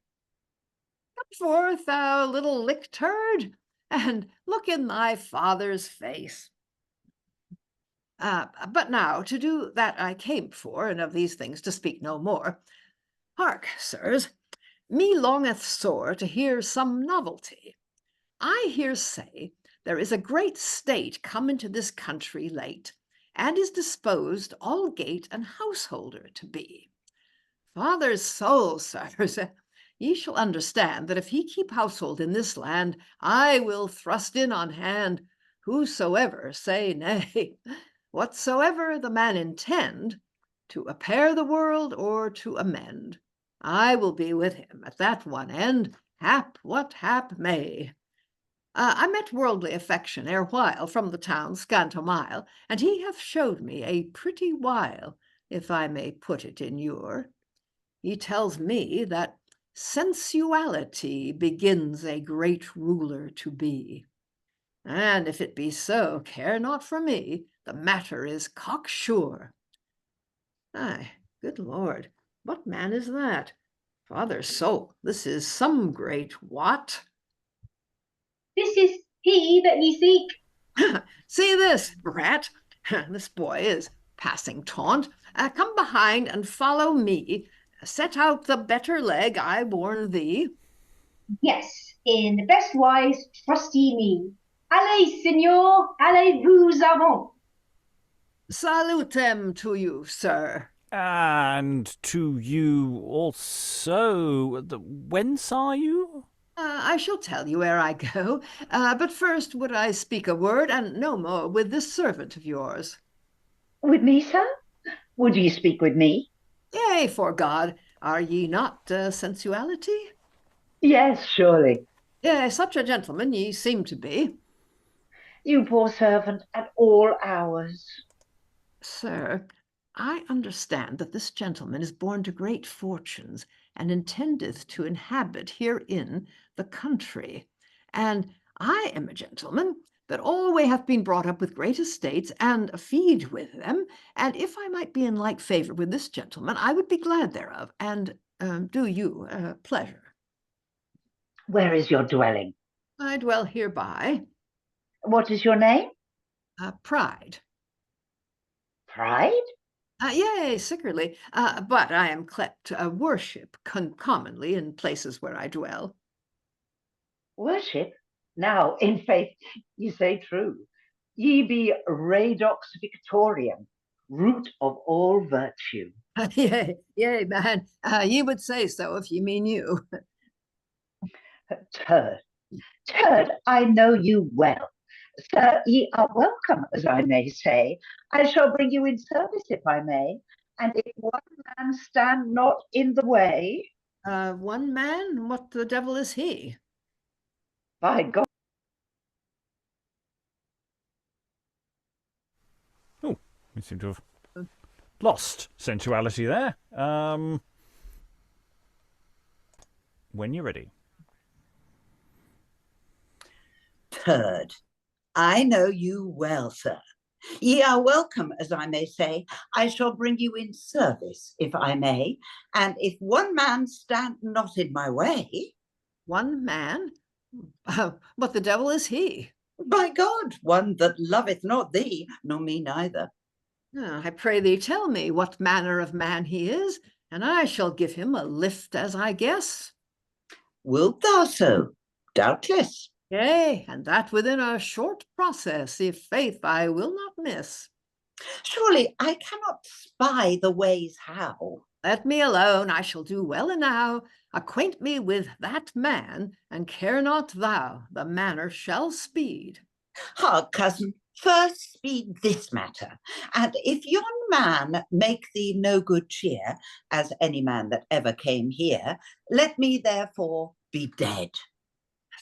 Come forth, thou little lick turd, and look in thy father's face. But now, to do that I came for, and of these things to speak no more. Hark, sirs, me longeth sore to hear some novelty. I hear say there is a great state come into this country late, and is disposed all gate and householder to be. Father's soul, sirs, ye shall understand that if he keep household in this land, I will thrust in on hand, whosoever say nay. Whatsoever the man intend, to appair the world or to amend, I will be with him at that one end, hap what hap may. I met worldly affection erewhile from the town scant a mile, and he hath showed me a pretty while, if I may put it in your. He tells me that sensuality begins a great ruler to be. And if it be so, care not for me, the matter is cocksure. Aye, good Lord, what man is that? Father's soul, this is some great what? This is he that ye seek. See this, brat. This boy is passing taunt. Come behind and follow me. Set out the better leg, I warn thee. Yes, in the best wise, trust ye me. Allez, signor, allez-vous avant. Salutem to you, sir. And to you also. Whence are you? I shall tell you ere I go, but first would I speak a word, and no more, with this servant of yours. With me, sir? Would ye speak with me? Yea, for God, are ye not Sensuality? Yes, surely. Yea, such a gentleman ye seem to be. You poor servant, at all hours. Sir, I understand that this gentleman is born to great fortunes, and intendeth to inhabit herein the country. And I am a gentleman that alway hath been brought up with great estates, and feed with them, and if I might be in like favour with this gentleman, I would be glad thereof, and do you pleasure. Where is your dwelling? I dwell hereby. What is your name? Pride. Pride? Yea, sickerly, but I am clept worship commonly in places where I dwell. Worship? Now, in faith, ye say true. Ye be Radox Victoriam, root of all virtue. Yea, man, ye would say so if ye mean you. Turd, I know you well. Sir, ye are welcome, as I may say. I shall bring you in service, if I may. And if one man stand not in the way... One man? What the devil is he? By God. Oh, we seem to have lost sensuality there. When you're ready. Turd, I know you well, sir. Ye are welcome, as I may say. I shall bring you in service, if I may. And if one man stand not in my way... One man? What the devil is he? By God, one that loveth not thee, nor me neither. I pray thee tell me what manner of man he is, and I shall give him a lift as I guess. Wilt thou so? Doubtless. Yea, and that within a short process, if faith I will not miss. Surely I cannot spy the ways how. Let me alone, I shall do well enow. Acquaint me with that man, and care not thou, the manner shall speed. Hark, cousin, first speed this matter, and if yon man make thee no good cheer, as any man that ever came here, let me therefore be dead.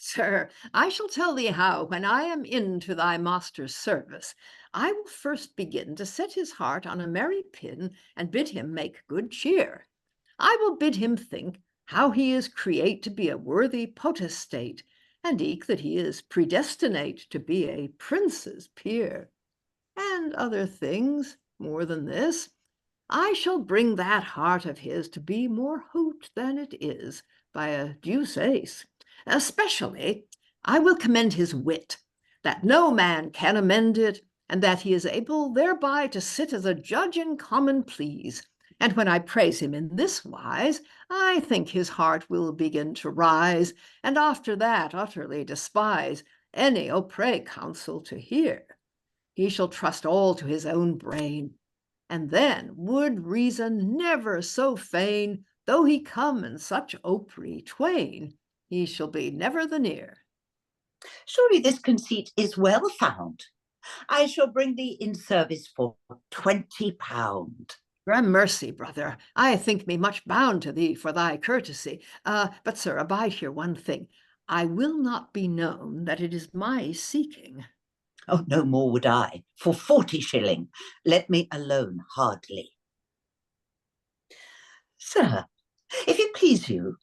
Sir, I shall tell thee how, when I am into thy master's service, I will first begin to set his heart on a merry pin, and bid him make good cheer. I will bid him think how he is create to be a worthy potestate, and eke that he is predestinate to be a prince's peer. And other things, more than this, I shall bring that heart of his to be more hoot than it is, by a deuce ace. Especially, I will commend his wit, that no man can amend it, and that he is able thereby to sit as a judge in common pleas. And when I praise him in this wise, I think his heart will begin to rise, and after that utterly despise any oppré counsel to hear. He shall trust all to his own brain, and then would reason never so fain, though he come in such opry twain, he shall be never the near. Surely this conceit is well found. I shall bring thee in service for £20. Gramercy, brother, I think me much bound to thee for thy courtesy. But, sir, abide here one thing. I will not be known that it is my seeking. Oh, no more would I, for 40 shilling. Let me alone hardly. Sir, if it please you,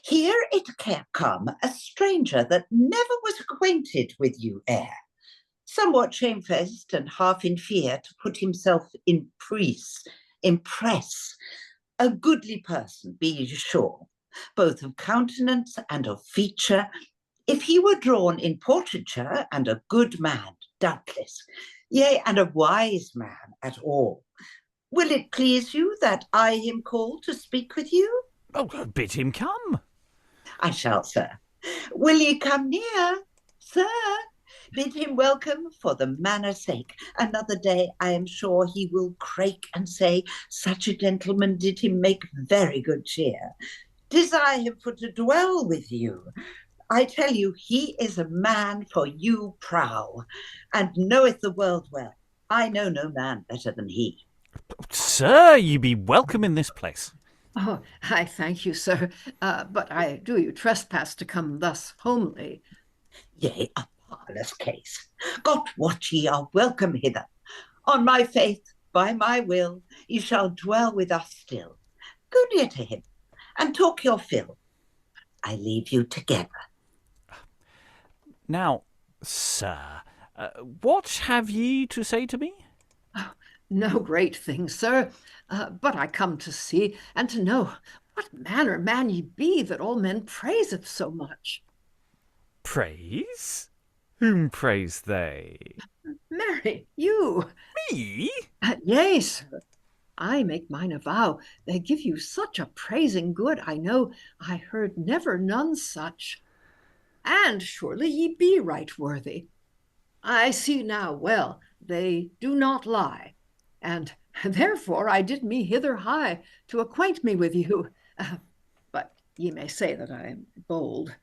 here it come a stranger that never was acquainted with you ere, somewhat shamefaced and half in fear to put himself in impress, a goodly person, be ye sure, both of countenance and of feature, if he were drawn in portraiture, and a good man, doubtless, yea, and a wise man at all. Will it please you that I him call to speak with you? Oh, bid him come. I shall, sir. Will ye come near, sir? Bid him welcome for the manner's sake. Another day, I am sure he will crake and say, such a gentleman did him make very good cheer. Desire him for to dwell with you. I tell you, he is a man for you prow, and knoweth the world well. I know no man better than he. Sir, you be welcome in this place. Oh, I thank you, sir, but I do you trespass to come thus homely. Yea, a parlous case. God wot ye are welcome hither. On my faith, by my will, ye shall dwell with us still. Go near to him, and talk your fill. I leave you together. Now, sir, what have ye to say to me? Oh, no great thing, sir, but I come to see and to know what manner man ye be that all men praiseth so much. Praise? Whom praise they? Marry, you. Me? Yea, sir. I make mine avow, they give you such a praising good, I know I heard never none such. And surely ye be right worthy. I see now well, they do not lie, and therefore I did me hither high to acquaint me with you. But ye may say that I am bold.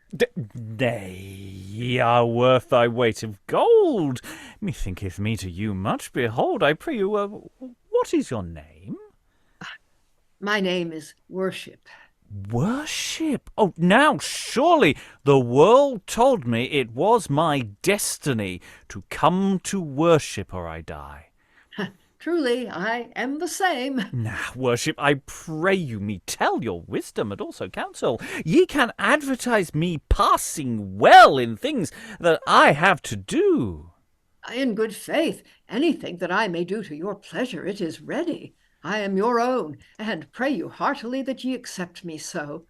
Nay, ye are worth thy weight of gold. Methinketh me to you much. Behold, I pray you, what is your name? My name is Worship. Worship? Oh, now surely the world told me it was my destiny to come to worship or I die. Truly, I am the same. Now, Worship, I pray you me tell your wisdom and also counsel. Ye can advertise me passing well in things that I have to do. In good faith, anything that I may do to your pleasure, it is ready. I am your own, and pray you heartily that ye accept me so.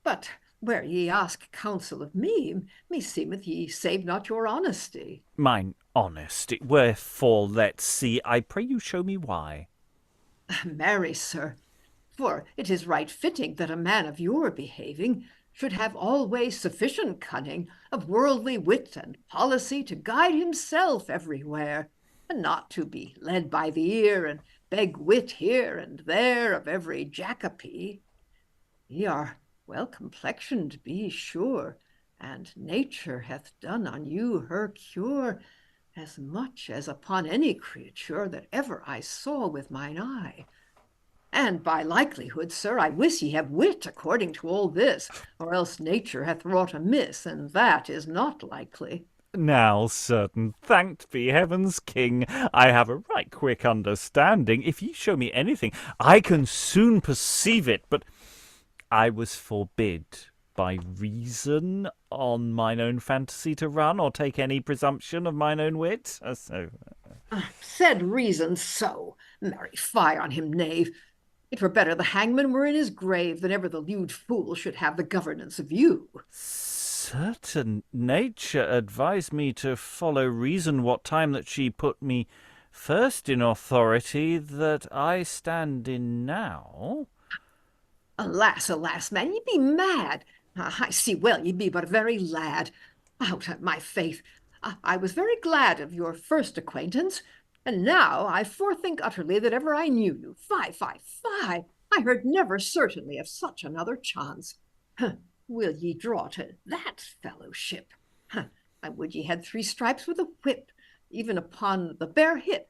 But where ye ask counsel of me, meseemeth ye save not your honesty. Mine honesty, wherefore let's see, I pray you show me why. Marry, sir, for it is right fitting that a man of your behaving should have always sufficient cunning of worldly wit and policy to guide himself everywhere, and not to be led by the ear and beg wit here and there of every Jacopy. Ye are well complexioned, be sure, and nature hath done on you her cure, as much as upon any creature that ever I saw with mine eye. And by likelihood, sir, I wis ye have wit according to all this, or else nature hath wrought amiss, and that is not likely. Now, certain, thanked be heaven's king, I have a right quick understanding. If ye show me anything, I can soon perceive it, but I was forbid by reason on mine own fantasy to run, or take any presumption of mine own wit. Said reason so. Marry, fie on him, knave. It were better the hangman were in his grave than ever the lewd fool should have the governance of you. Certain nature advised me to follow reason what time that she put me first in authority that I stand in now. Alas, alas, man, ye be mad. I see well ye be but a very lad. Out at my faith, I was very glad of your first acquaintance, and now I forethink utterly that ever I knew you. Fie, fie, fie! I heard never certainly of such another chance. Will ye draw to that fellowship? I would ye had 3 stripes with a whip, even upon the bare hip,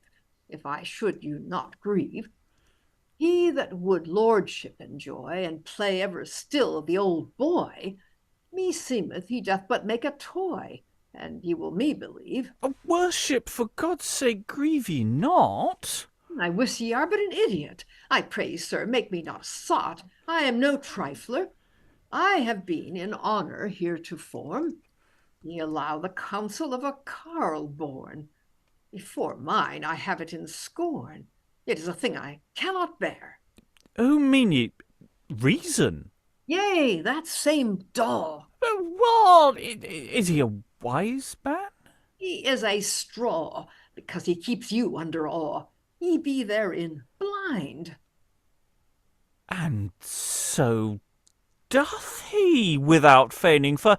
if I should you not grieve. He that would lordship enjoy, and play ever still the old boy, me seemeth he doth but make a toy, and ye will me believe. Worship, for God's sake, grieve ye not. I wis ye are but an idiot. I pray, sir, make me not a sot. I am no trifler. I have been in honour heretofore. Ye allow the counsel of a carl born. Before mine, I have it in scorn. It is a thing I cannot bear. Who mean ye? Reason? Yea, that same daw. What? Is he a wise man? He is a straw, because he keeps you under awe. Ye be therein blind. And so doth he, without feigning, for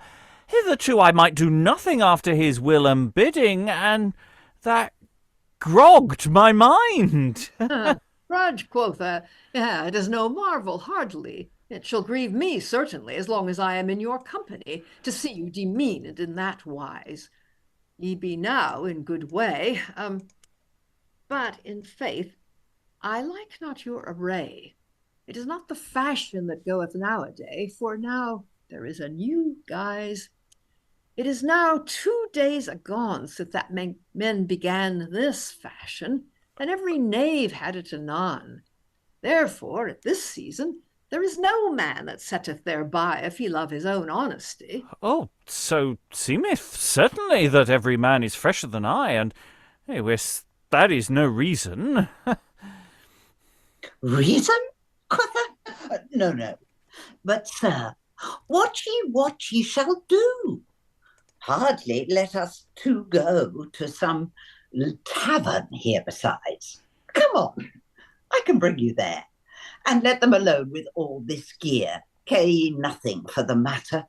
hitherto I might do nothing after his will and bidding, and that grogged my mind. Grudge, quotha, it is no marvel, hardly. It shall grieve me, certainly, as long as I am in your company, to see you demeaned in that wise. Ye be now in good way, but in faith, I like not your array. It is not the fashion that goeth nowadays, for now there is a new guise. It is now 2 days agone since that men began this fashion, and every knave had it anon. Therefore, at this season, there is no man that setteth thereby if he love his own honesty. Oh, so seemeth certainly that every man is fresher than I, and wis that is no reason. Reason? No, no. But, sir, what ye shall do. Hardly let us 2 go to some tavern here besides. Come on, I can bring you there. And let them alone with all this gear. Care ye nothing for the matter,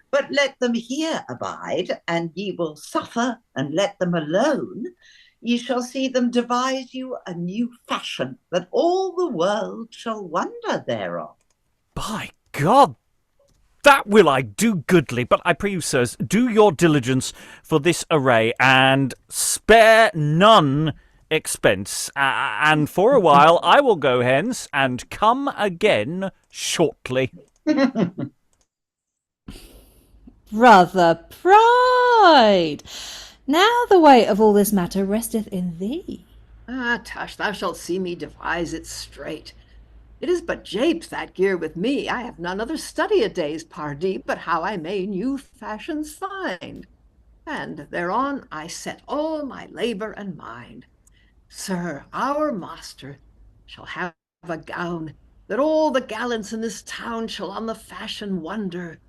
but let them here abide, and ye will suffer, and let them alone. Ye shall see them devise you a new fashion, that all the world shall wonder thereof. By God, that will I do goodly, but I pray you, sirs, do your diligence for this array, and spare none expense, and for a while I will go hence, and come again shortly. Brother Pride, now the weight of all this matter resteth in thee. Tush, thou shalt see me devise it straight. It is but japes that gear with me. I have none other study a day's pardie, but how I may new fashions find. And thereon I set all my labour and mind. Sir, our master shall have a gown, that all the gallants in this town shall on the fashion wonder.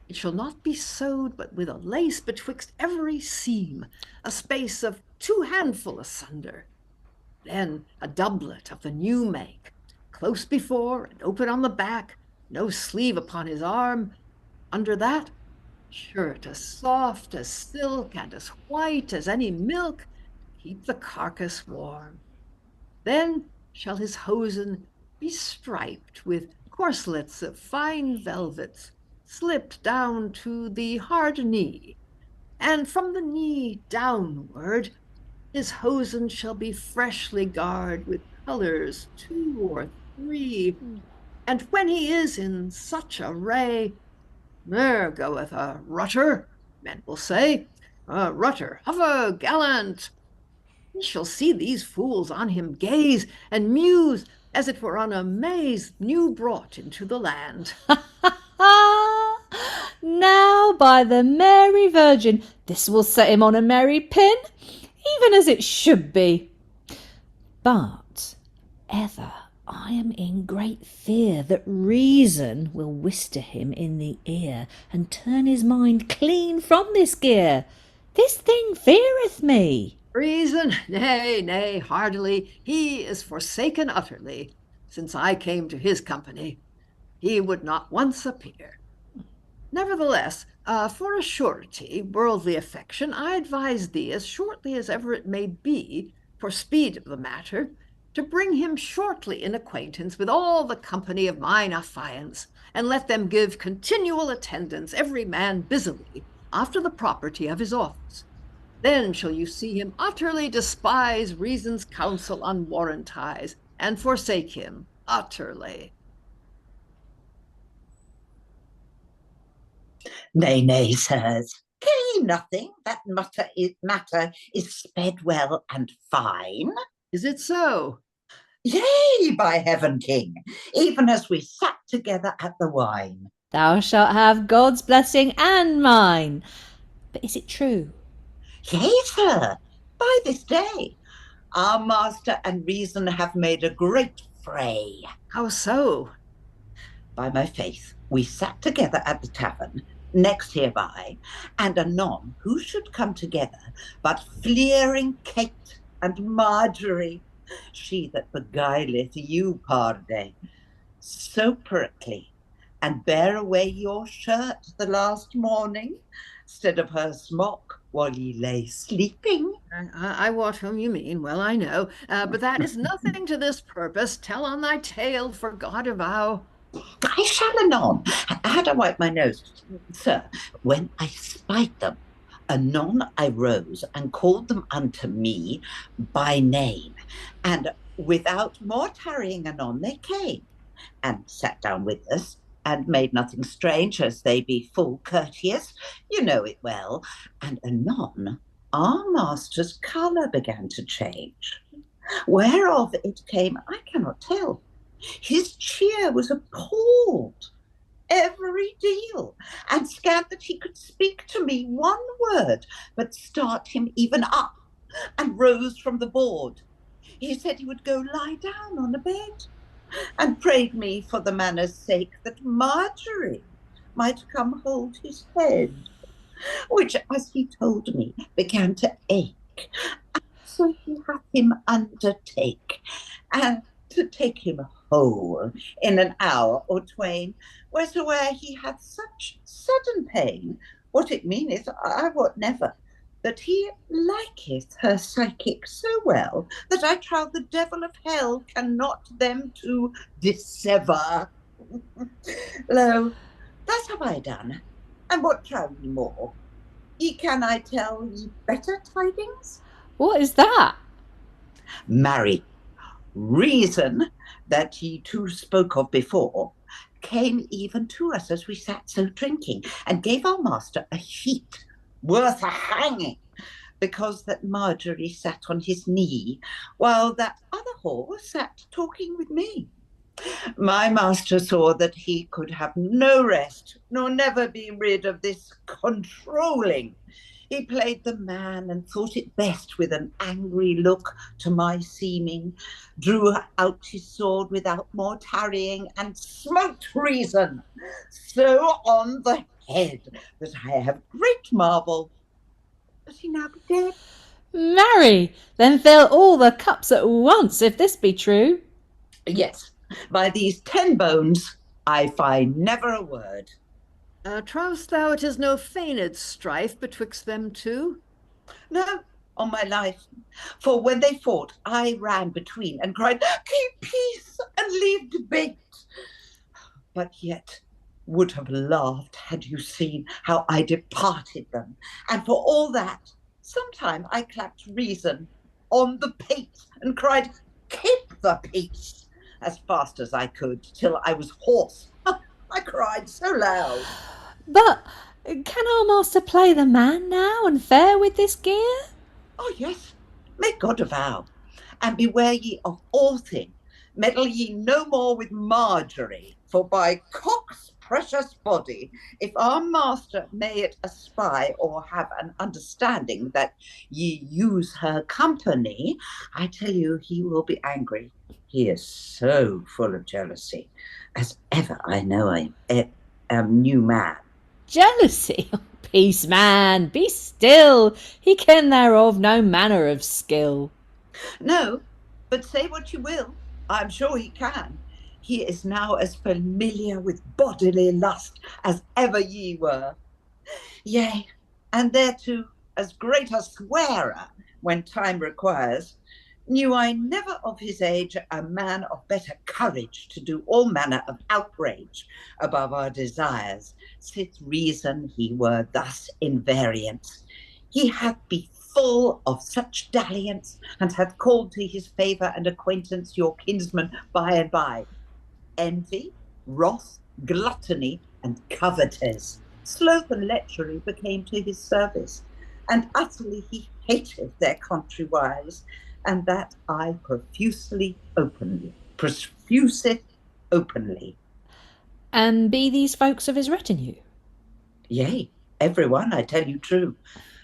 It shall not be sewed, but with a lace betwixt every seam, a space of 2 handful asunder. Then a doublet of the new make, close before and open on the back, no sleeve upon his arm. Under that, shirt as soft as silk and as white as any milk, keep the carcass warm. Then shall his hosen be striped with corselets of fine velvets, slipped down to the hard knee, and from the knee downward his hosen shall be freshly garred with colours 2 or grieve. And when he is in such array, there goeth a rutter, men will say, a rutter, hover, gallant. He shall see these fools on him gaze, and muse as it were on a maze new brought into the land. Now, by the Mary Virgin, this will set him on a merry pin, even as it should be. But ever I am in great fear that reason will whisper him in the ear and turn his mind clean from this gear. This thing feareth me. Reason, nay, nay, hardily, he is forsaken utterly. Since I came to his company, he would not once appear. Nevertheless, for a surety, worldly affection, I advise thee, as shortly as ever it may be, for speed of the matter, to bring him shortly in acquaintance with all the company of mine affiance, and let them give continual attendance, every man busily, after the property of his office. Then shall you see him utterly despise reason's counsel unwarrantize, and forsake him utterly. Nay, nay, sirs, care ye nothing, that matter is sped well and fine. Is it so? Yea, by heaven, king, even as we sat together at the wine. Thou shalt have God's blessing and mine. But is it true? Yea, sir, by this day, our master and reason have made a great fray. How so? By my faith, we sat together at the tavern, next hereby, and anon who should come together but fleering Kate and Marjorie, she that beguileth you, Parde, so pertly, and bear away your shirt the last morning, stead of her smock while ye lay sleeping. I wot whom you mean, well I know, but that is nothing to this purpose. Tell on thy tale, for God avow. I shall anon. Had I wiped my nose, sir, when I spied them, anon I rose and called them unto me by name, and without more tarrying anon they came, and sat down with us, and made nothing strange, as they be full courteous, you know it well, and anon our master's colour began to change. Whereof it came, I cannot tell. His cheer was appalled, every deal, and scant that he could speak to me one word, but start him even up, and rose from the board. He said he would go lie down on a bed, and prayed me for the manner's sake that Marjorie might come hold his head, which, as he told me, began to ache. And so he hath him undertake, and to take him whole in an hour or twain, wheresoe'er he hath such sudden pain, what it meaneth I wot never, that he liketh her psychic so well, that I trow the devil of hell cannot them two dissever. Lo, thus have I done, and what trow ye more? Ye can I tell ye better tidings? What is that? Marry, reason that ye two spoke of before came even to us as we sat so drinking, and gave our master a heat worth a hanging, because that Marjorie sat on his knee, while that other whore sat talking with me. My master saw that he could have no rest, nor never be rid of this controlling. He played the man, and thought it best, with an angry look to my seeming, drew out his sword without more tarrying, and smote reason so on the head that I have great marvel. But he now be dead. Marry, then fill all the cups at once, if this be true. Yes, by these 10 bones I find never a word. Trowest thou it is no feigned strife betwixt them two? No, on my life. For when they fought, I ran between and cried, keep peace and leave debate. But yet would have laughed had you seen how I departed them. And for all that, sometime I clapped reason on the pate and cried, keep the peace. as fast as I could, till I was hoarse. I cried so loud. But can our master play the man now and fare with this gear? Oh, yes, make God a vow, and beware ye of all thing. Meddle ye no more with Marjorie, for by Cock's precious body, if our master may it espy or have an understanding that ye use her company, I tell you he will be angry. He is so full of jealousy, as ever I know a new man. Jealousy? Peace, man, be still. He ken thereof no manner of skill. No, but say what you will, I'm sure he can. He is now as familiar with bodily lust as ever ye were. Yea, and thereto as great a swearer when time requires. Knew I never of his age a man of better courage to do all manner of outrage above our desires, sith reason he were thus in variance. He hath be full of such dalliance, and hath called to his favour and acquaintance your kinsman by and by. Envy, wrath, gluttony, and covetise, sloth and lechery became to his service, and utterly he hateth their contrariwise, and that I profuseth openly. And be these folks of his retinue? Yea, every one, I tell you true.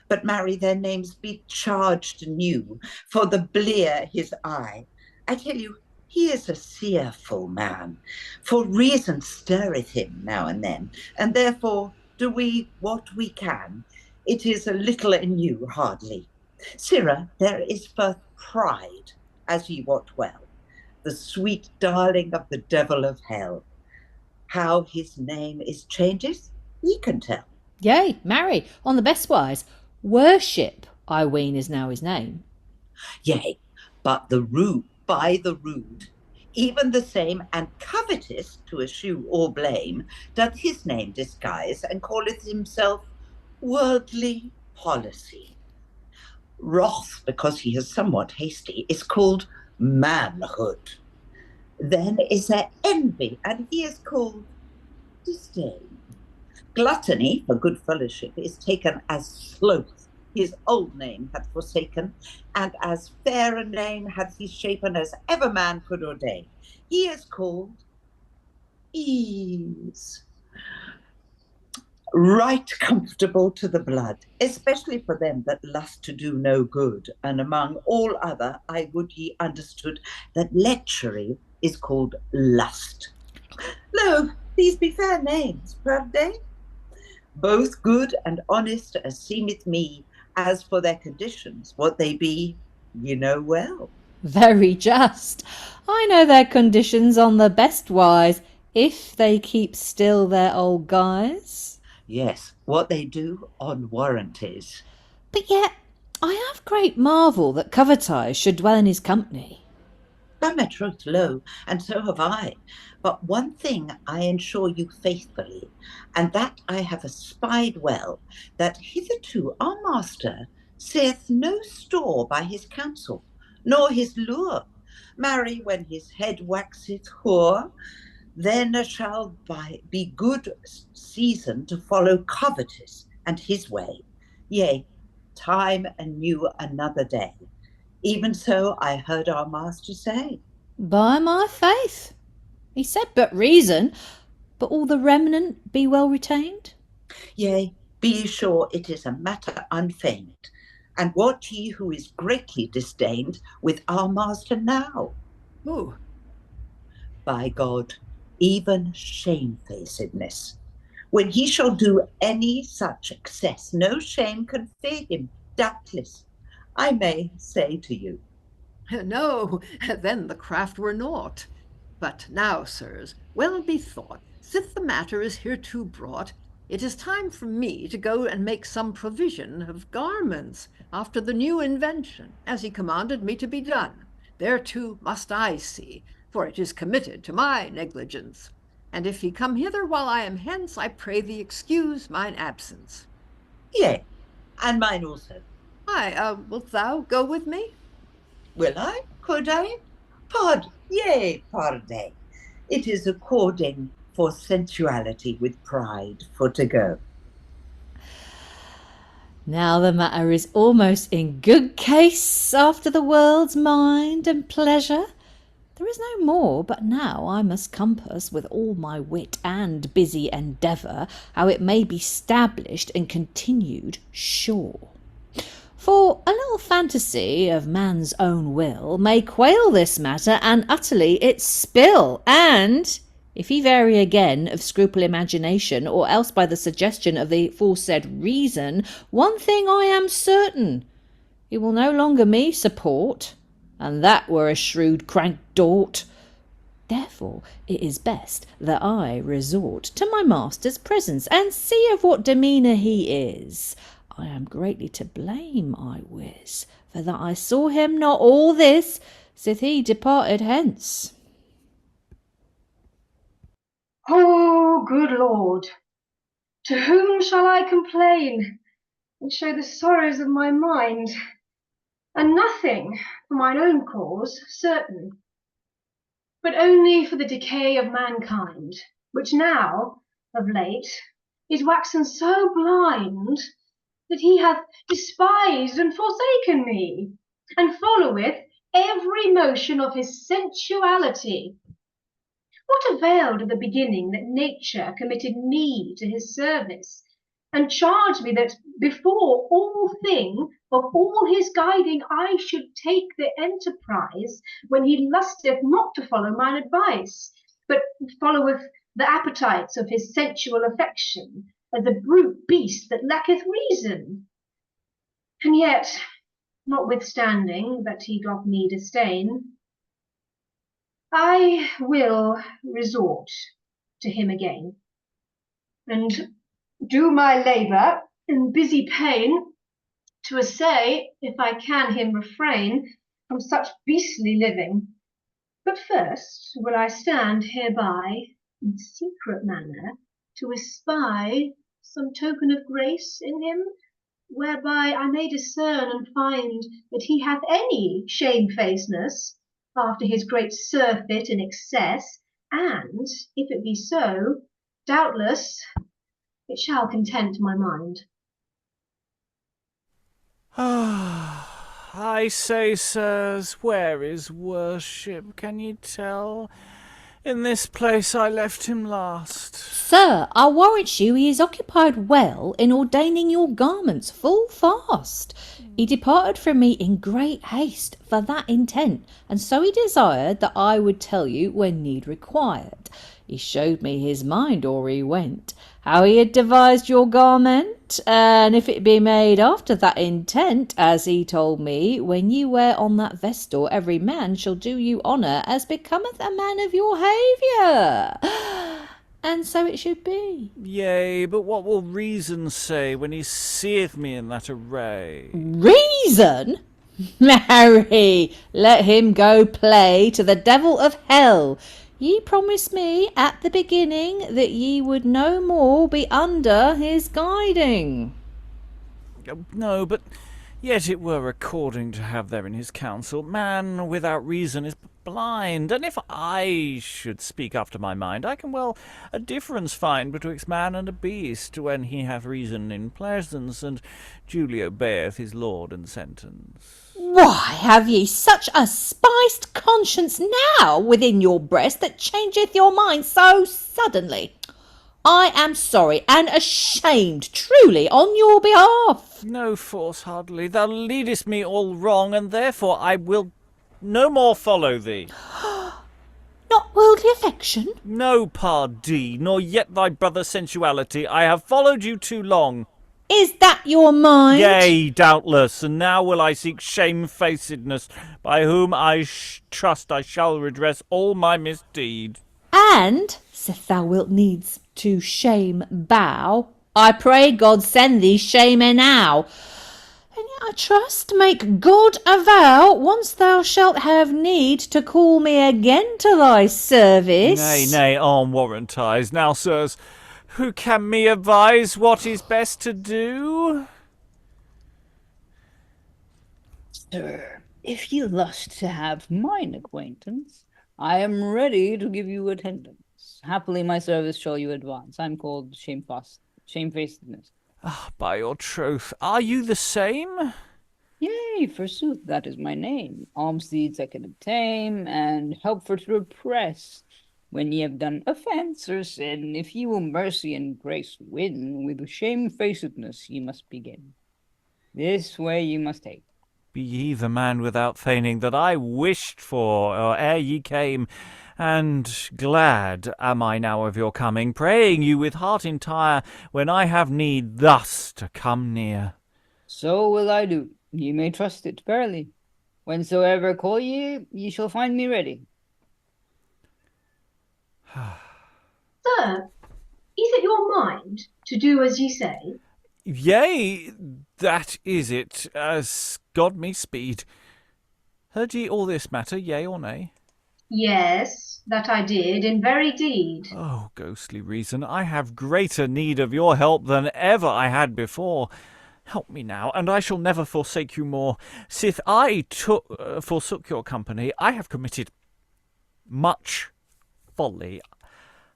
But marry their names be charged new, for the blear his eye. I tell you, he is a seerful man, for reason stirreth him now and then, and therefore do we what we can. It is a little in you, hardly. Sirrah, there is first pride, as ye wot well, the sweet darling of the devil of hell. How his name is changeth, ye can tell. Yea, marry, on the best wise. Worship, I ween, is now his name. Yea, but the rude, by the rude, even the same, and covetous to eschew all blame, doth his name disguise, and calleth himself worldly policy. Wrath, because he is somewhat hasty, is called manhood. Then is there envy, and he is called disdain. Gluttony, for good fellowship, is taken as sloth. His old name hath forsaken, and as fair a name hath he shapen as ever man could ordain. He is called ease. Right comfortable to the blood, especially for them that lust to do no good. And among all other, I would ye understood that lechery is called lust. Lo, these be fair names, proud day, both good and honest as seemeth me. As for their conditions, what they be, ye know well. Very just. I know their conditions on the best wise, if they keep still their old guise. Yes, what they do on warrant is. But yet I have great marvel that covetise should dwell in his company. By my troth, lo, and so have I. But one thing I ensure you faithfully, and that I have espied well, that hitherto our master saith no store by his counsel, nor his lure. Marry, when his head waxeth hoar, then shall be good season to follow covetous and his way. Yea, time anew another day. Even so I heard our master say. By my faith, he said but reason, but all the remnant be well retained. Yea, be ye sure it is a matter unfeigned. And what ye who is greatly disdained with our master now? Who? By God, even shamefacedness. When he shall do any such excess, no shame can fear him, doubtless. I may say to you. No, then the craft were naught. But now, sirs, well bethought, sith the matter is hereto brought, it is time for me to go and make some provision of garments after the new invention, as he commanded me to be done. Thereto must I see, for it is committed to my negligence. And if he come hither while I am hence, I pray thee excuse mine absence. Yea, and mine also. Aye, wilt thou go with me? Will I? Could I? Pardon, Yea, parde. It is according for sensuality with pride for to go. Now the matter is almost in good case after the world's mind and pleasure. There is no more, but now I must compass with all my wit and busy endeavour how it may be stablished and continued sure. For a little fantasy of man's own will may quail this matter and utterly it spill, and if he vary again of scruple imagination, or else by the suggestion of the aforesaid reason, one thing I am certain, he will no longer me support, and that were a shrewd crank dort. Therefore it is best that I resort to my master's presence, and see of what demeanour he is. I am greatly to blame, I wis, for that I saw him not all this, sith he departed hence. Oh, good Lord, to whom shall I complain and show the sorrows of my mind? And nothing for mine own cause certain, but only for the decay of mankind, which now, of late, is waxen so blind that he hath despised and forsaken me, and followeth every motion of his sensuality. What availed at the beginning that nature committed me to his service, and charged me that before all thing of all his guiding I should take the enterprise, when he lusteth not to follow mine advice, but followeth the appetites of his sensual affection, as the brute beast that lacketh reason? And yet, notwithstanding that he doth me disdain, I will resort to him again, and do my labour in busy pain to essay if I can him refrain from such beastly living. But first will I stand hereby in secret manner to espy some token of grace in him, whereby I may discern and find that he hath any shamefacedness after his great surfeit and excess, and if it be so, doubtless it shall content my mind. I say, sirs, where is worship? Can ye tell? In this place I left him last. Sir, I warrant you he is occupied well in ordaining your garments full fast. He departed from me in great haste for that intent, and so he desired that I would tell you when need required. He showed me his mind or he went, how he had devised your garment, and if it be made after that intent, as he told me, when you wear on that vestal, every man shall do you honour as becometh a man of your haviour. And so it should be. Yea, but what will reason say when he seeth me in that array? Reason? Marry, let him go play to the devil of hell. Ye promised me at the beginning that ye would no more be under his guiding. No, but yet it were according to have there in his counsel. Man without reason is blind, and if I should speak after my mind, I can well a difference find betwixt man and a beast, when he hath reason in pleasance, and duly obeyeth his lord and sentence. Why, have ye such a spiced conscience now within your breast that changeth your mind so suddenly? I am sorry and ashamed truly on your behalf. No force hardly, thou leadest me all wrong, and therefore I will no more follow thee. Not worldly affection? No, pardee, nor yet thy brother Sensuality. I have followed you too long. Is that your mind? Yea, doubtless, and now will I seek shamefacedness, by whom I trust I shall redress all my misdeed. And, sith thou wilt needs to shame bow, I pray God send thee shame enow. And yet I trust make God avow, once thou shalt have need to call me again to thy service. Nay, on warranties. Now, sirs, who can me advise what is best to do? Sir, if ye lust to have mine acquaintance, I am ready to give you attendance. Happily, my service shall you advance. I'm called Shamefacedness. By your troth, are you the same? Yea, forsooth, that is my name. Alms deeds I can obtain, and help for to repress. When ye have done offence or sin, if ye will mercy and grace win, with shamefacedness ye must begin. This way ye must take. Be ye the man without feigning that I wished for, or ere ye came, and glad am I now of your coming, praying you with heart entire, when I have need thus to come near. So will I do. Ye may trust it, verily. Whensoever call ye, ye shall find me ready. Sir, is it your mind to do as ye say? Yea, that is it, as God me speed. Heard ye all this matter, yea or nay? Yes, that I did, in very deed. Oh, ghostly reason, I have greater need of your help than ever I had before. Help me now, and I shall never forsake you more. Sith I forsook your company, I have committed much folly.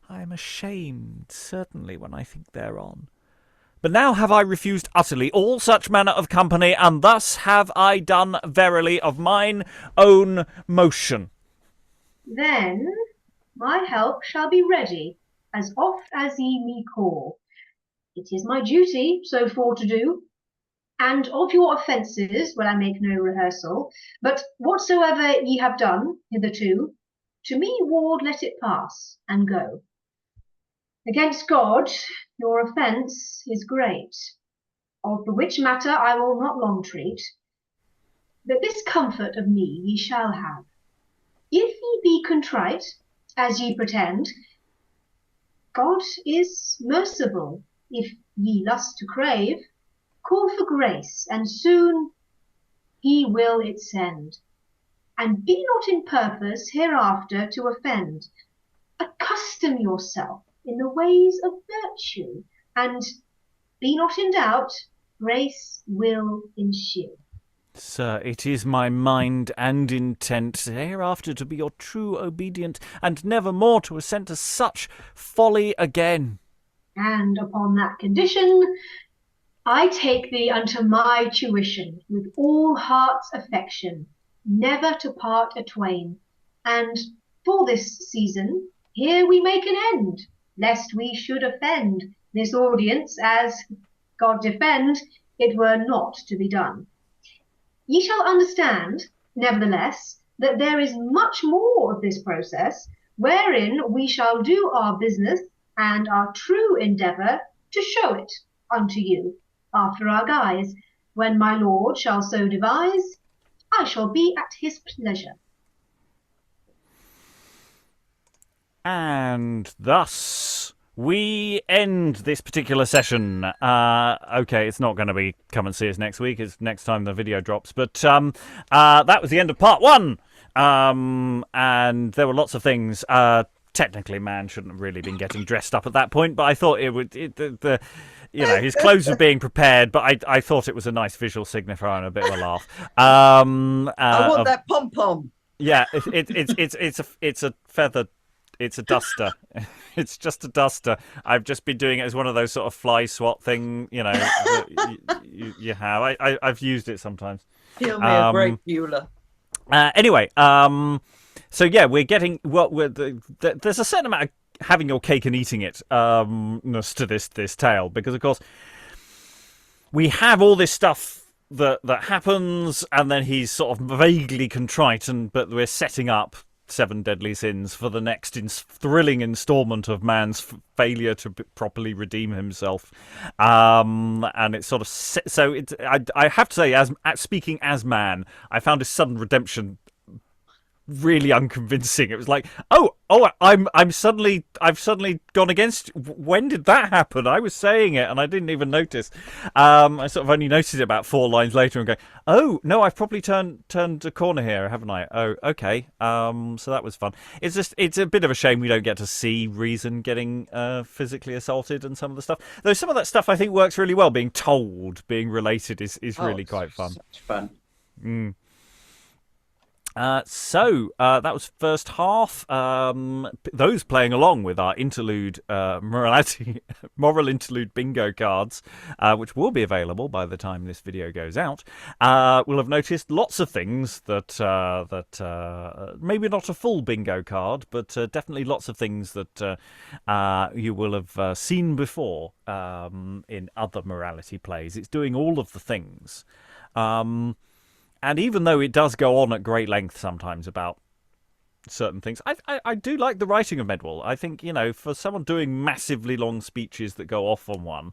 I am ashamed, certainly, when I think thereon. But now have I refused utterly all such manner of company, and thus have I done verily of mine own motion. Then my help shall be ready, as oft as ye me call. It is my duty so for to do. And of your offences will I make no rehearsal, but whatsoever ye have done hitherto, to me ward let it pass, and go. Against God your offence is great, of the which matter I will not long treat. But this comfort of me ye shall have. If ye be contrite, as ye pretend, God is merciful. If ye lust to crave, call for grace, and soon he will it send. And be not in purpose hereafter to offend. Accustom yourself in the ways of virtue, and be not in doubt, grace will ensue. Sir, it is my mind and intent hereafter to be your true obedient, and never more to assent to such folly again. And upon that condition, I take thee unto my tuition, with all heart's affection, never to part atwain. And for this season, here we make an end, lest we should offend this audience, as, God defend, it were not to be done. Ye shall understand, nevertheless, that there is much more of this process, wherein we shall do our business and our true endeavour to show it unto you, after our guise. When my lord shall so devise, I shall be at his pleasure. And thus we end this particular session. Okay, it's not going to be come and see us next week. It's next time the video drops. But that was the end of part 1. And there were lots of things. Technically, man shouldn't have really been getting dressed up at that point, but I thought it would. His clothes were being prepared, but I thought it was a nice visual signifier and a bit of a laugh. I want that pom pom. Yeah, it's a feather. It's a duster. It's just a duster. I've just been doing it as one of those sort of fly swat thing, that you have. I've used it sometimes. Feel me a great Beulah. Anyway, so yeah, we're getting there's a certain amount of having your cake and eating it to this tale, because of course we have all this stuff that happens, and then he's sort of vaguely contrite, but we're setting up 7 deadly sins for the next thrilling installment of man's failure to properly redeem himself, and it's sort of I have to say, as speaking as man, I found his sudden redemption really unconvincing. It was like, I've suddenly gone against. When did that happen? I was saying it and I didn't even notice. I sort of only noticed it about 4 lines later and go, oh no, I've probably turned a corner here, haven't I? Oh, okay. So that was fun. It's a bit of a shame we don't get to see Reason getting physically assaulted and some of the stuff. Though some of that stuff I think works really well. Being told, being related is really quite fun. Such fun. That was first half. Those playing along with our interlude, moral interlude bingo cards, which will be available by the time this video goes out, will have noticed lots of things that maybe not a full bingo card, but definitely lots of things that you will have seen before in other morality plays. It's doing all of the things. And even though it does go on at great length sometimes about certain things, I do like the writing of Medwall. I think, for someone doing massively long speeches that go off on one,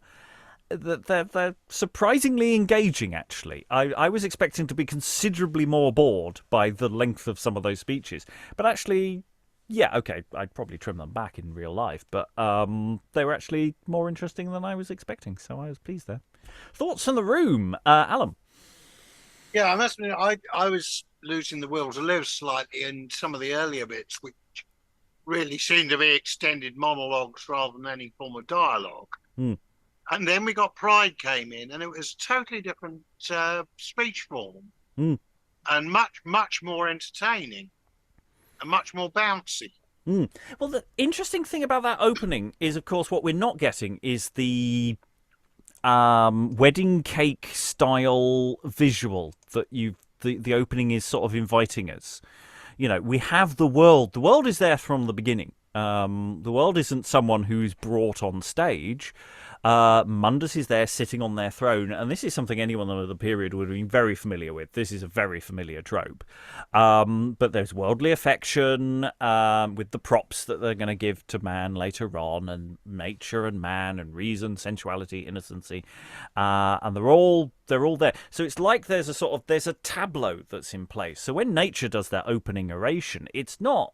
they're surprisingly engaging, actually. I was expecting to be considerably more bored by the length of some of those speeches. But actually, yeah, okay, I'd probably trim them back in real life. But they were actually more interesting than I was expecting, so I was pleased there. Thoughts from the room? Alan? Yeah, I must admit, I was losing the will to live slightly in some of the earlier bits, which really seemed to be extended monologues rather than any form of dialogue. Mm. And then we got Pride came in, and it was a totally different speech form, and much more entertaining, and much more bouncy. Well, the interesting thing about that opening is, of course, what we're not getting is the wedding cake style visual that the opening is sort of inviting us. We have the world. The world is there from the beginning. The world isn't someone who's brought on stage. Mundus is there sitting on their throne, and this is something anyone of the period would have been very familiar with. This is a very familiar trope. But there's worldly affection with the props that they're going to give to man later on, and nature and man and reason, sensuality, innocency, and they're all there. So it's like there's a tableau that's in place. So when nature does their opening oration, it's not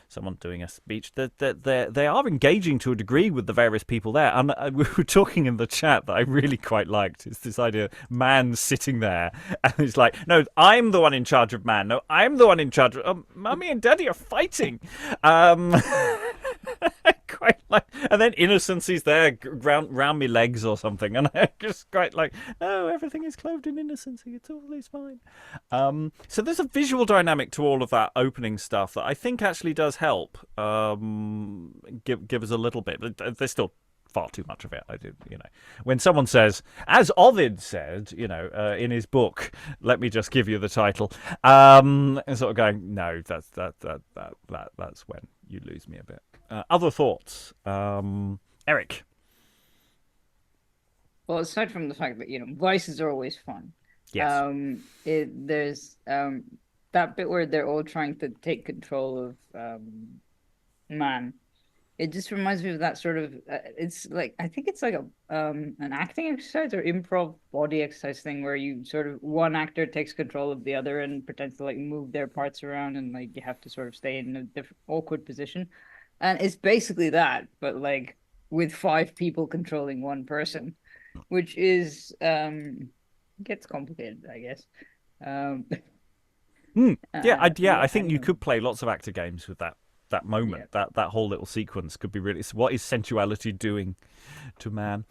someone doing a speech, they are engaging to a degree with the various people there. And we were talking in the chat that I really quite liked. It's this idea of man sitting there, and it's like, no, I'm the one in charge of man. No, I'm the one in charge of... Mummy and Daddy are fighting. Quite like, and then Innocency's there round me legs or something, and I just quite like, no, everything is clothed in innocency, it's always fine. So there's a visual dynamic to all of that opening stuff that I think actually does help give us a little bit, but there's still far too much of it. When someone says, as Ovid said, in his book, let me just give you the title, and sort of going, no, that's when you lose me a bit. Other thoughts, Eric? Well, aside from the fact that vices are always fun. Yes. There's that bit where they're all trying to take control of man. It just reminds me of that sort of. It's like, I think it's like an acting exercise or improv body exercise thing where you sort of, one actor takes control of the other and pretends to like move their parts around, and like you have to sort of stay in a different awkward position. And it's basically that, but like with 5 people controlling one person, which is gets complicated, I guess. I think you could play lots of actor games with that moment. Yeah. That whole little sequence could be really. So what is sensuality doing to man?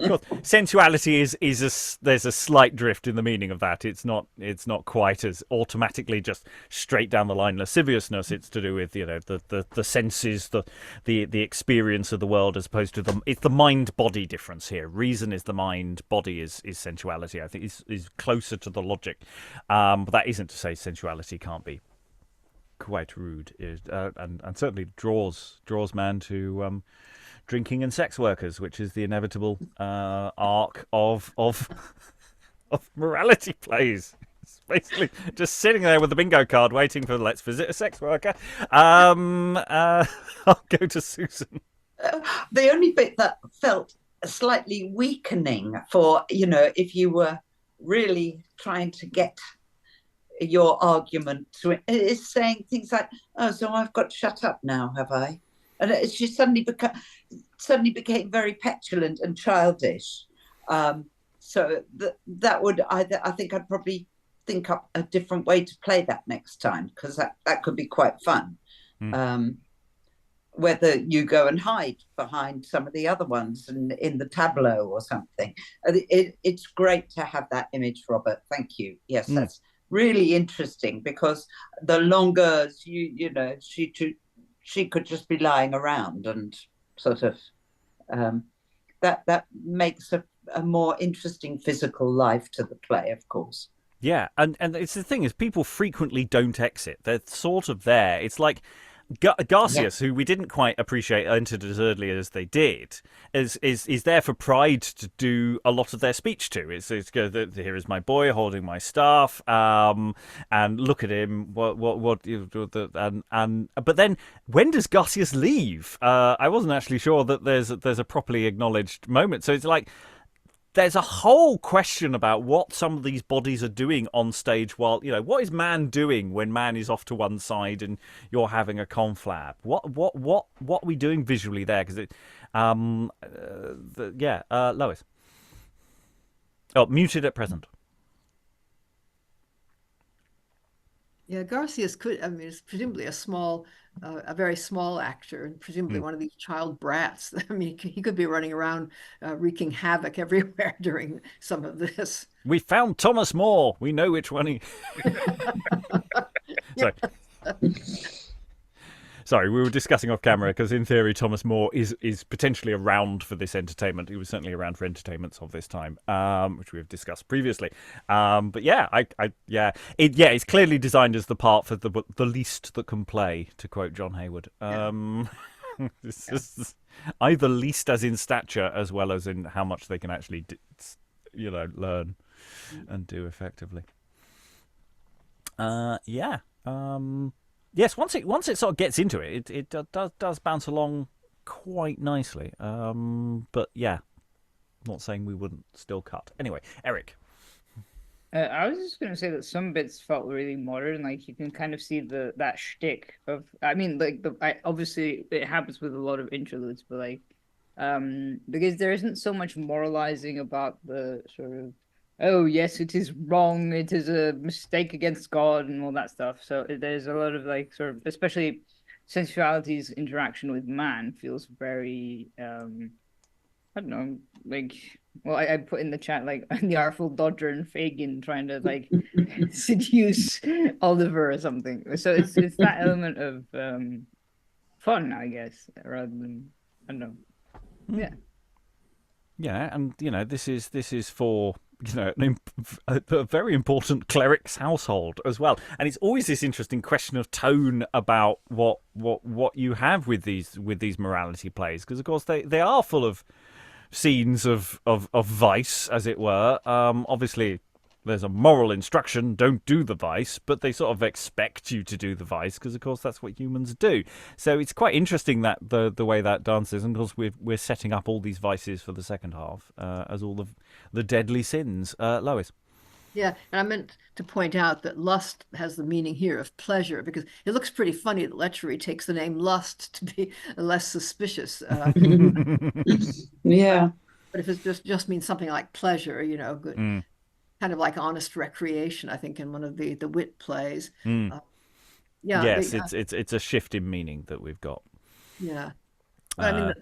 Of course, sensuality there's a slight drift in the meaning of that. It's not quite as automatically just straight down the line lasciviousness. It's to do with the senses, the experience of the world, as opposed to it's the mind body difference here. Reason is the mind, body is sensuality. I think is closer to the logic, but that isn't to say sensuality can't be quite rude, and certainly draws man to drinking and sex workers, which is the inevitable arc of morality plays. It's basically just sitting there with the bingo card waiting for let's visit a sex worker. I'll go to Susan. The only bit that felt slightly weakening for, if you were really trying to get your argument to it, is saying things like, oh, so I've got to shut up now, have I? And she suddenly became very petulant and childish. So that would, I think I'd probably think up a different way to play that next time, because that could be quite fun. whether you go and hide behind some of the other ones and in the tableau or something. It's great to have that image, Robert. Thank you. Yes, that's really interesting, because the longer she could just be lying around and sort of that makes a more interesting physical life to the play, of course. Yeah, and it's the thing is, people frequently don't exit. They're sort of there. It's like Garcius, who we didn't quite appreciate entered as early as they did, is there for pride to do a lot of their speech to. It's here is my boy holding my staff, and look at him. What and but then when does Garcius leave? I wasn't actually sure that there's a properly acknowledged moment. So it's like, there's a whole question about what some of these bodies are doing on stage while, what is man doing when man is off to one side and you're having a conflab? What are we doing visually there? Because Lois. Oh, muted at present. Yeah, Garcius is presumably a very small actor, and presumably one of these child brats. I mean, he could be running around wreaking havoc everywhere during some of this. We found Thomas More. We know which one he... Sorry. Sorry, we were discussing off camera, because in theory Thomas More is potentially around for this entertainment. He was certainly around for entertainments of this time, which we have discussed previously. But yeah, it's clearly designed as the part for the least that can play, to quote John Hayward. It's just either least as in stature as well as in how much they can actually, learn and do effectively. Yes, once it sort of gets into it, it does bounce along quite nicely. But yeah, not saying we wouldn't still cut. Anyway, Eric. I was just gonna say that some bits felt really modern. Like, you can kind of see that shtick of. I mean, obviously it happens with a lot of interludes, but because there isn't so much moralizing about the sort of, oh yes, it is wrong, it is a mistake against God and all that stuff. So there's a lot of sort of, especially Sensuality's interaction with man feels very I don't know, I put in the chat the Artful Dodger and Fagin trying to seduce Oliver or something. So it's that element of fun, I guess, rather than, I don't know. Yeah, and this is for a very important cleric's household as well, and it's always this interesting question of tone about what you have with these morality plays, because of course they are full of scenes of vice, as it were. Obviously there's a moral instruction, don't do the vice, but they sort of expect you to do the vice, because of course that's what humans do. So it's quite interesting that the way that dances, and of course we're setting up all these vices for the second half as all the deadly sins. Lois. Yeah, and I meant to point out that lust has the meaning here of pleasure, because it looks pretty funny that lechery takes the name lust to be less suspicious. Yeah. But if it just means something like pleasure, good. Kind of like honest recreation, I think, in one of the wit plays. Yes, it's a shift in meaning that we've got. Yeah, but I mean,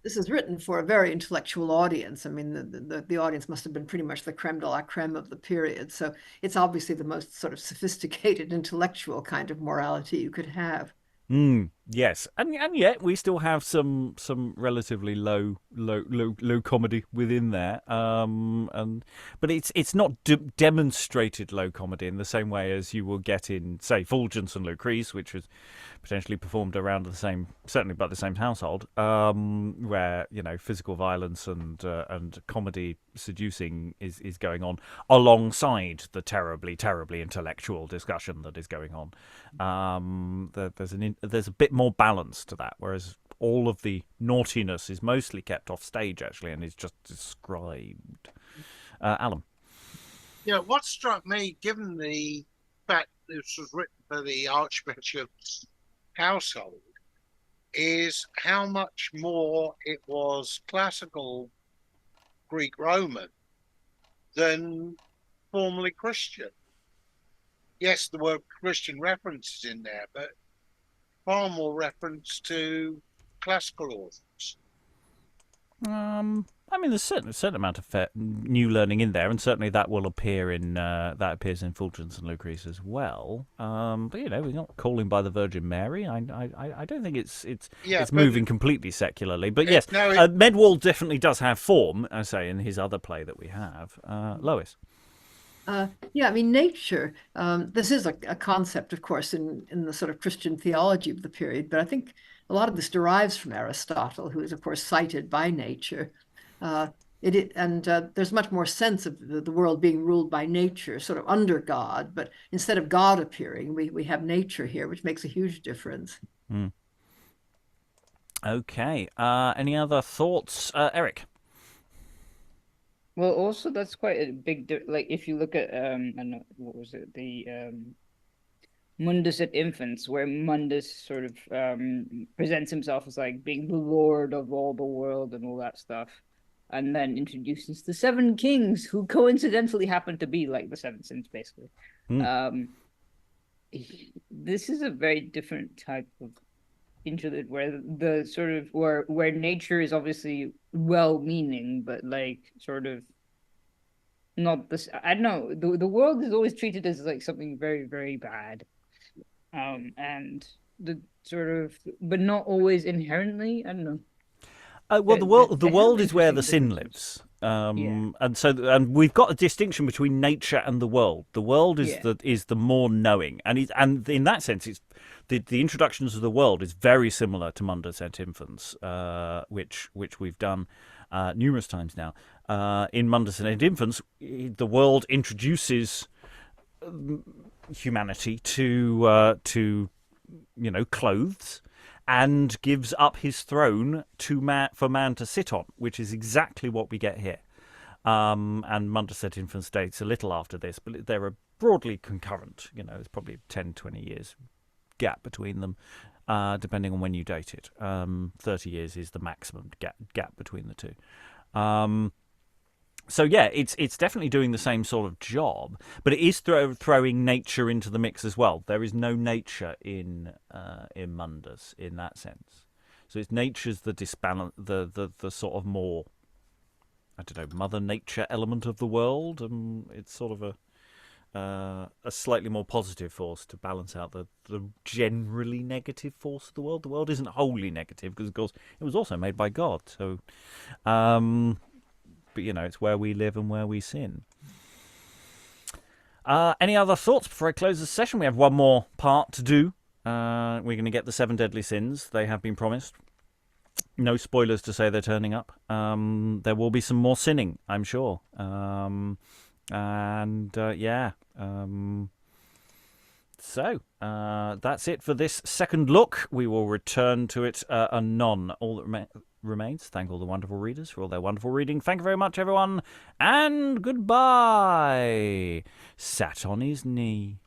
this is written for a very intellectual audience. I mean, the audience must have been pretty much the creme de la creme of the period. So it's obviously the most sort of sophisticated intellectual kind of morality you could have. Yes, and yet we still have some relatively low comedy within there. But it's not demonstrated low comedy in the same way as you will get in, say, Fulgence and Lucrece, which was potentially performed around certainly by the same household, where physical violence and comedy seducing is going on alongside the terribly intellectual discussion that is going on. There's a bit more balance to that, whereas all of the naughtiness is mostly kept off stage, actually, and is just described. Alan. Yeah, what struck me, given the fact this was written for the Archbishop's household, is how much more it was classical Greek Roman than formerly Christian. Yes, the word Christian references in there, but far more reference to classical authors? I mean, there's a certain amount of new learning in there, and certainly that will appear in that appears in Fulgence and Lucrece as well. But we're not calling by the Virgin Mary. I don't think it's moving completely secularly. But yes, Medwall definitely does have form, I say, in his other play that we have. Lois. I mean, nature, this is a concept, of course, in the sort of Christian theology of the period, but I think a lot of this derives from Aristotle, who is, of course, cited by nature. There's much more sense of the world being ruled by nature, sort of under God, but instead of God appearing, we have nature here, which makes a huge difference. Okay. Any other thoughts, Eric? Well, also that's quite a big like if you look at I don't know, what was it, the Mundus et Infants, where Mundus sort of presents himself as like being the lord of all the world and all that stuff, and then introduces the 7 kings who coincidentally happen to be like the 7 sins, basically. This is a very different type of interlude where the sort of where nature is obviously well-meaning, but like sort of not this. I don't know. The world is always treated as like something very, very bad, and the sort of, but not always inherently. I don't know. Well, the world is where the sin lives, and we've got a distinction between nature and the world. The world is the more knowing, and in that sense, it's the introductions of the world is very similar to Mundus et Infants, which we've done numerous times now. In Mundus et Infants, the world introduces humanity to clothes, and gives up his throne for man to sit on, which is exactly what we get here. And Mundus et Infants dates a little after this, but they're broadly concurrent. There's probably 10, 20 years gap between them, depending on when you date it. 30 years is the maximum gap between the two. So yeah, it's definitely doing the same sort of job, but it is throwing nature into the mix as well. There is no nature in Mundus in that sense. So it's nature's the the sort of more, I don't know, Mother Nature element of the world, and it's sort of a slightly more positive force to balance out the generally negative force of the world. The world isn't wholly negative because, of course, it was also made by God. So, but it's where we live and where we sin. Any other thoughts before I close the session? We have one more part to do. We're going to get the 7 deadly sins. They have been promised. No spoilers to say they're turning up. There will be some more sinning, I'm sure. So that's it for this second look. We will return to it anon. All that remains, thank all the wonderful readers for all their wonderful reading. Thank you very much, everyone, and goodbye. Sat on his knee.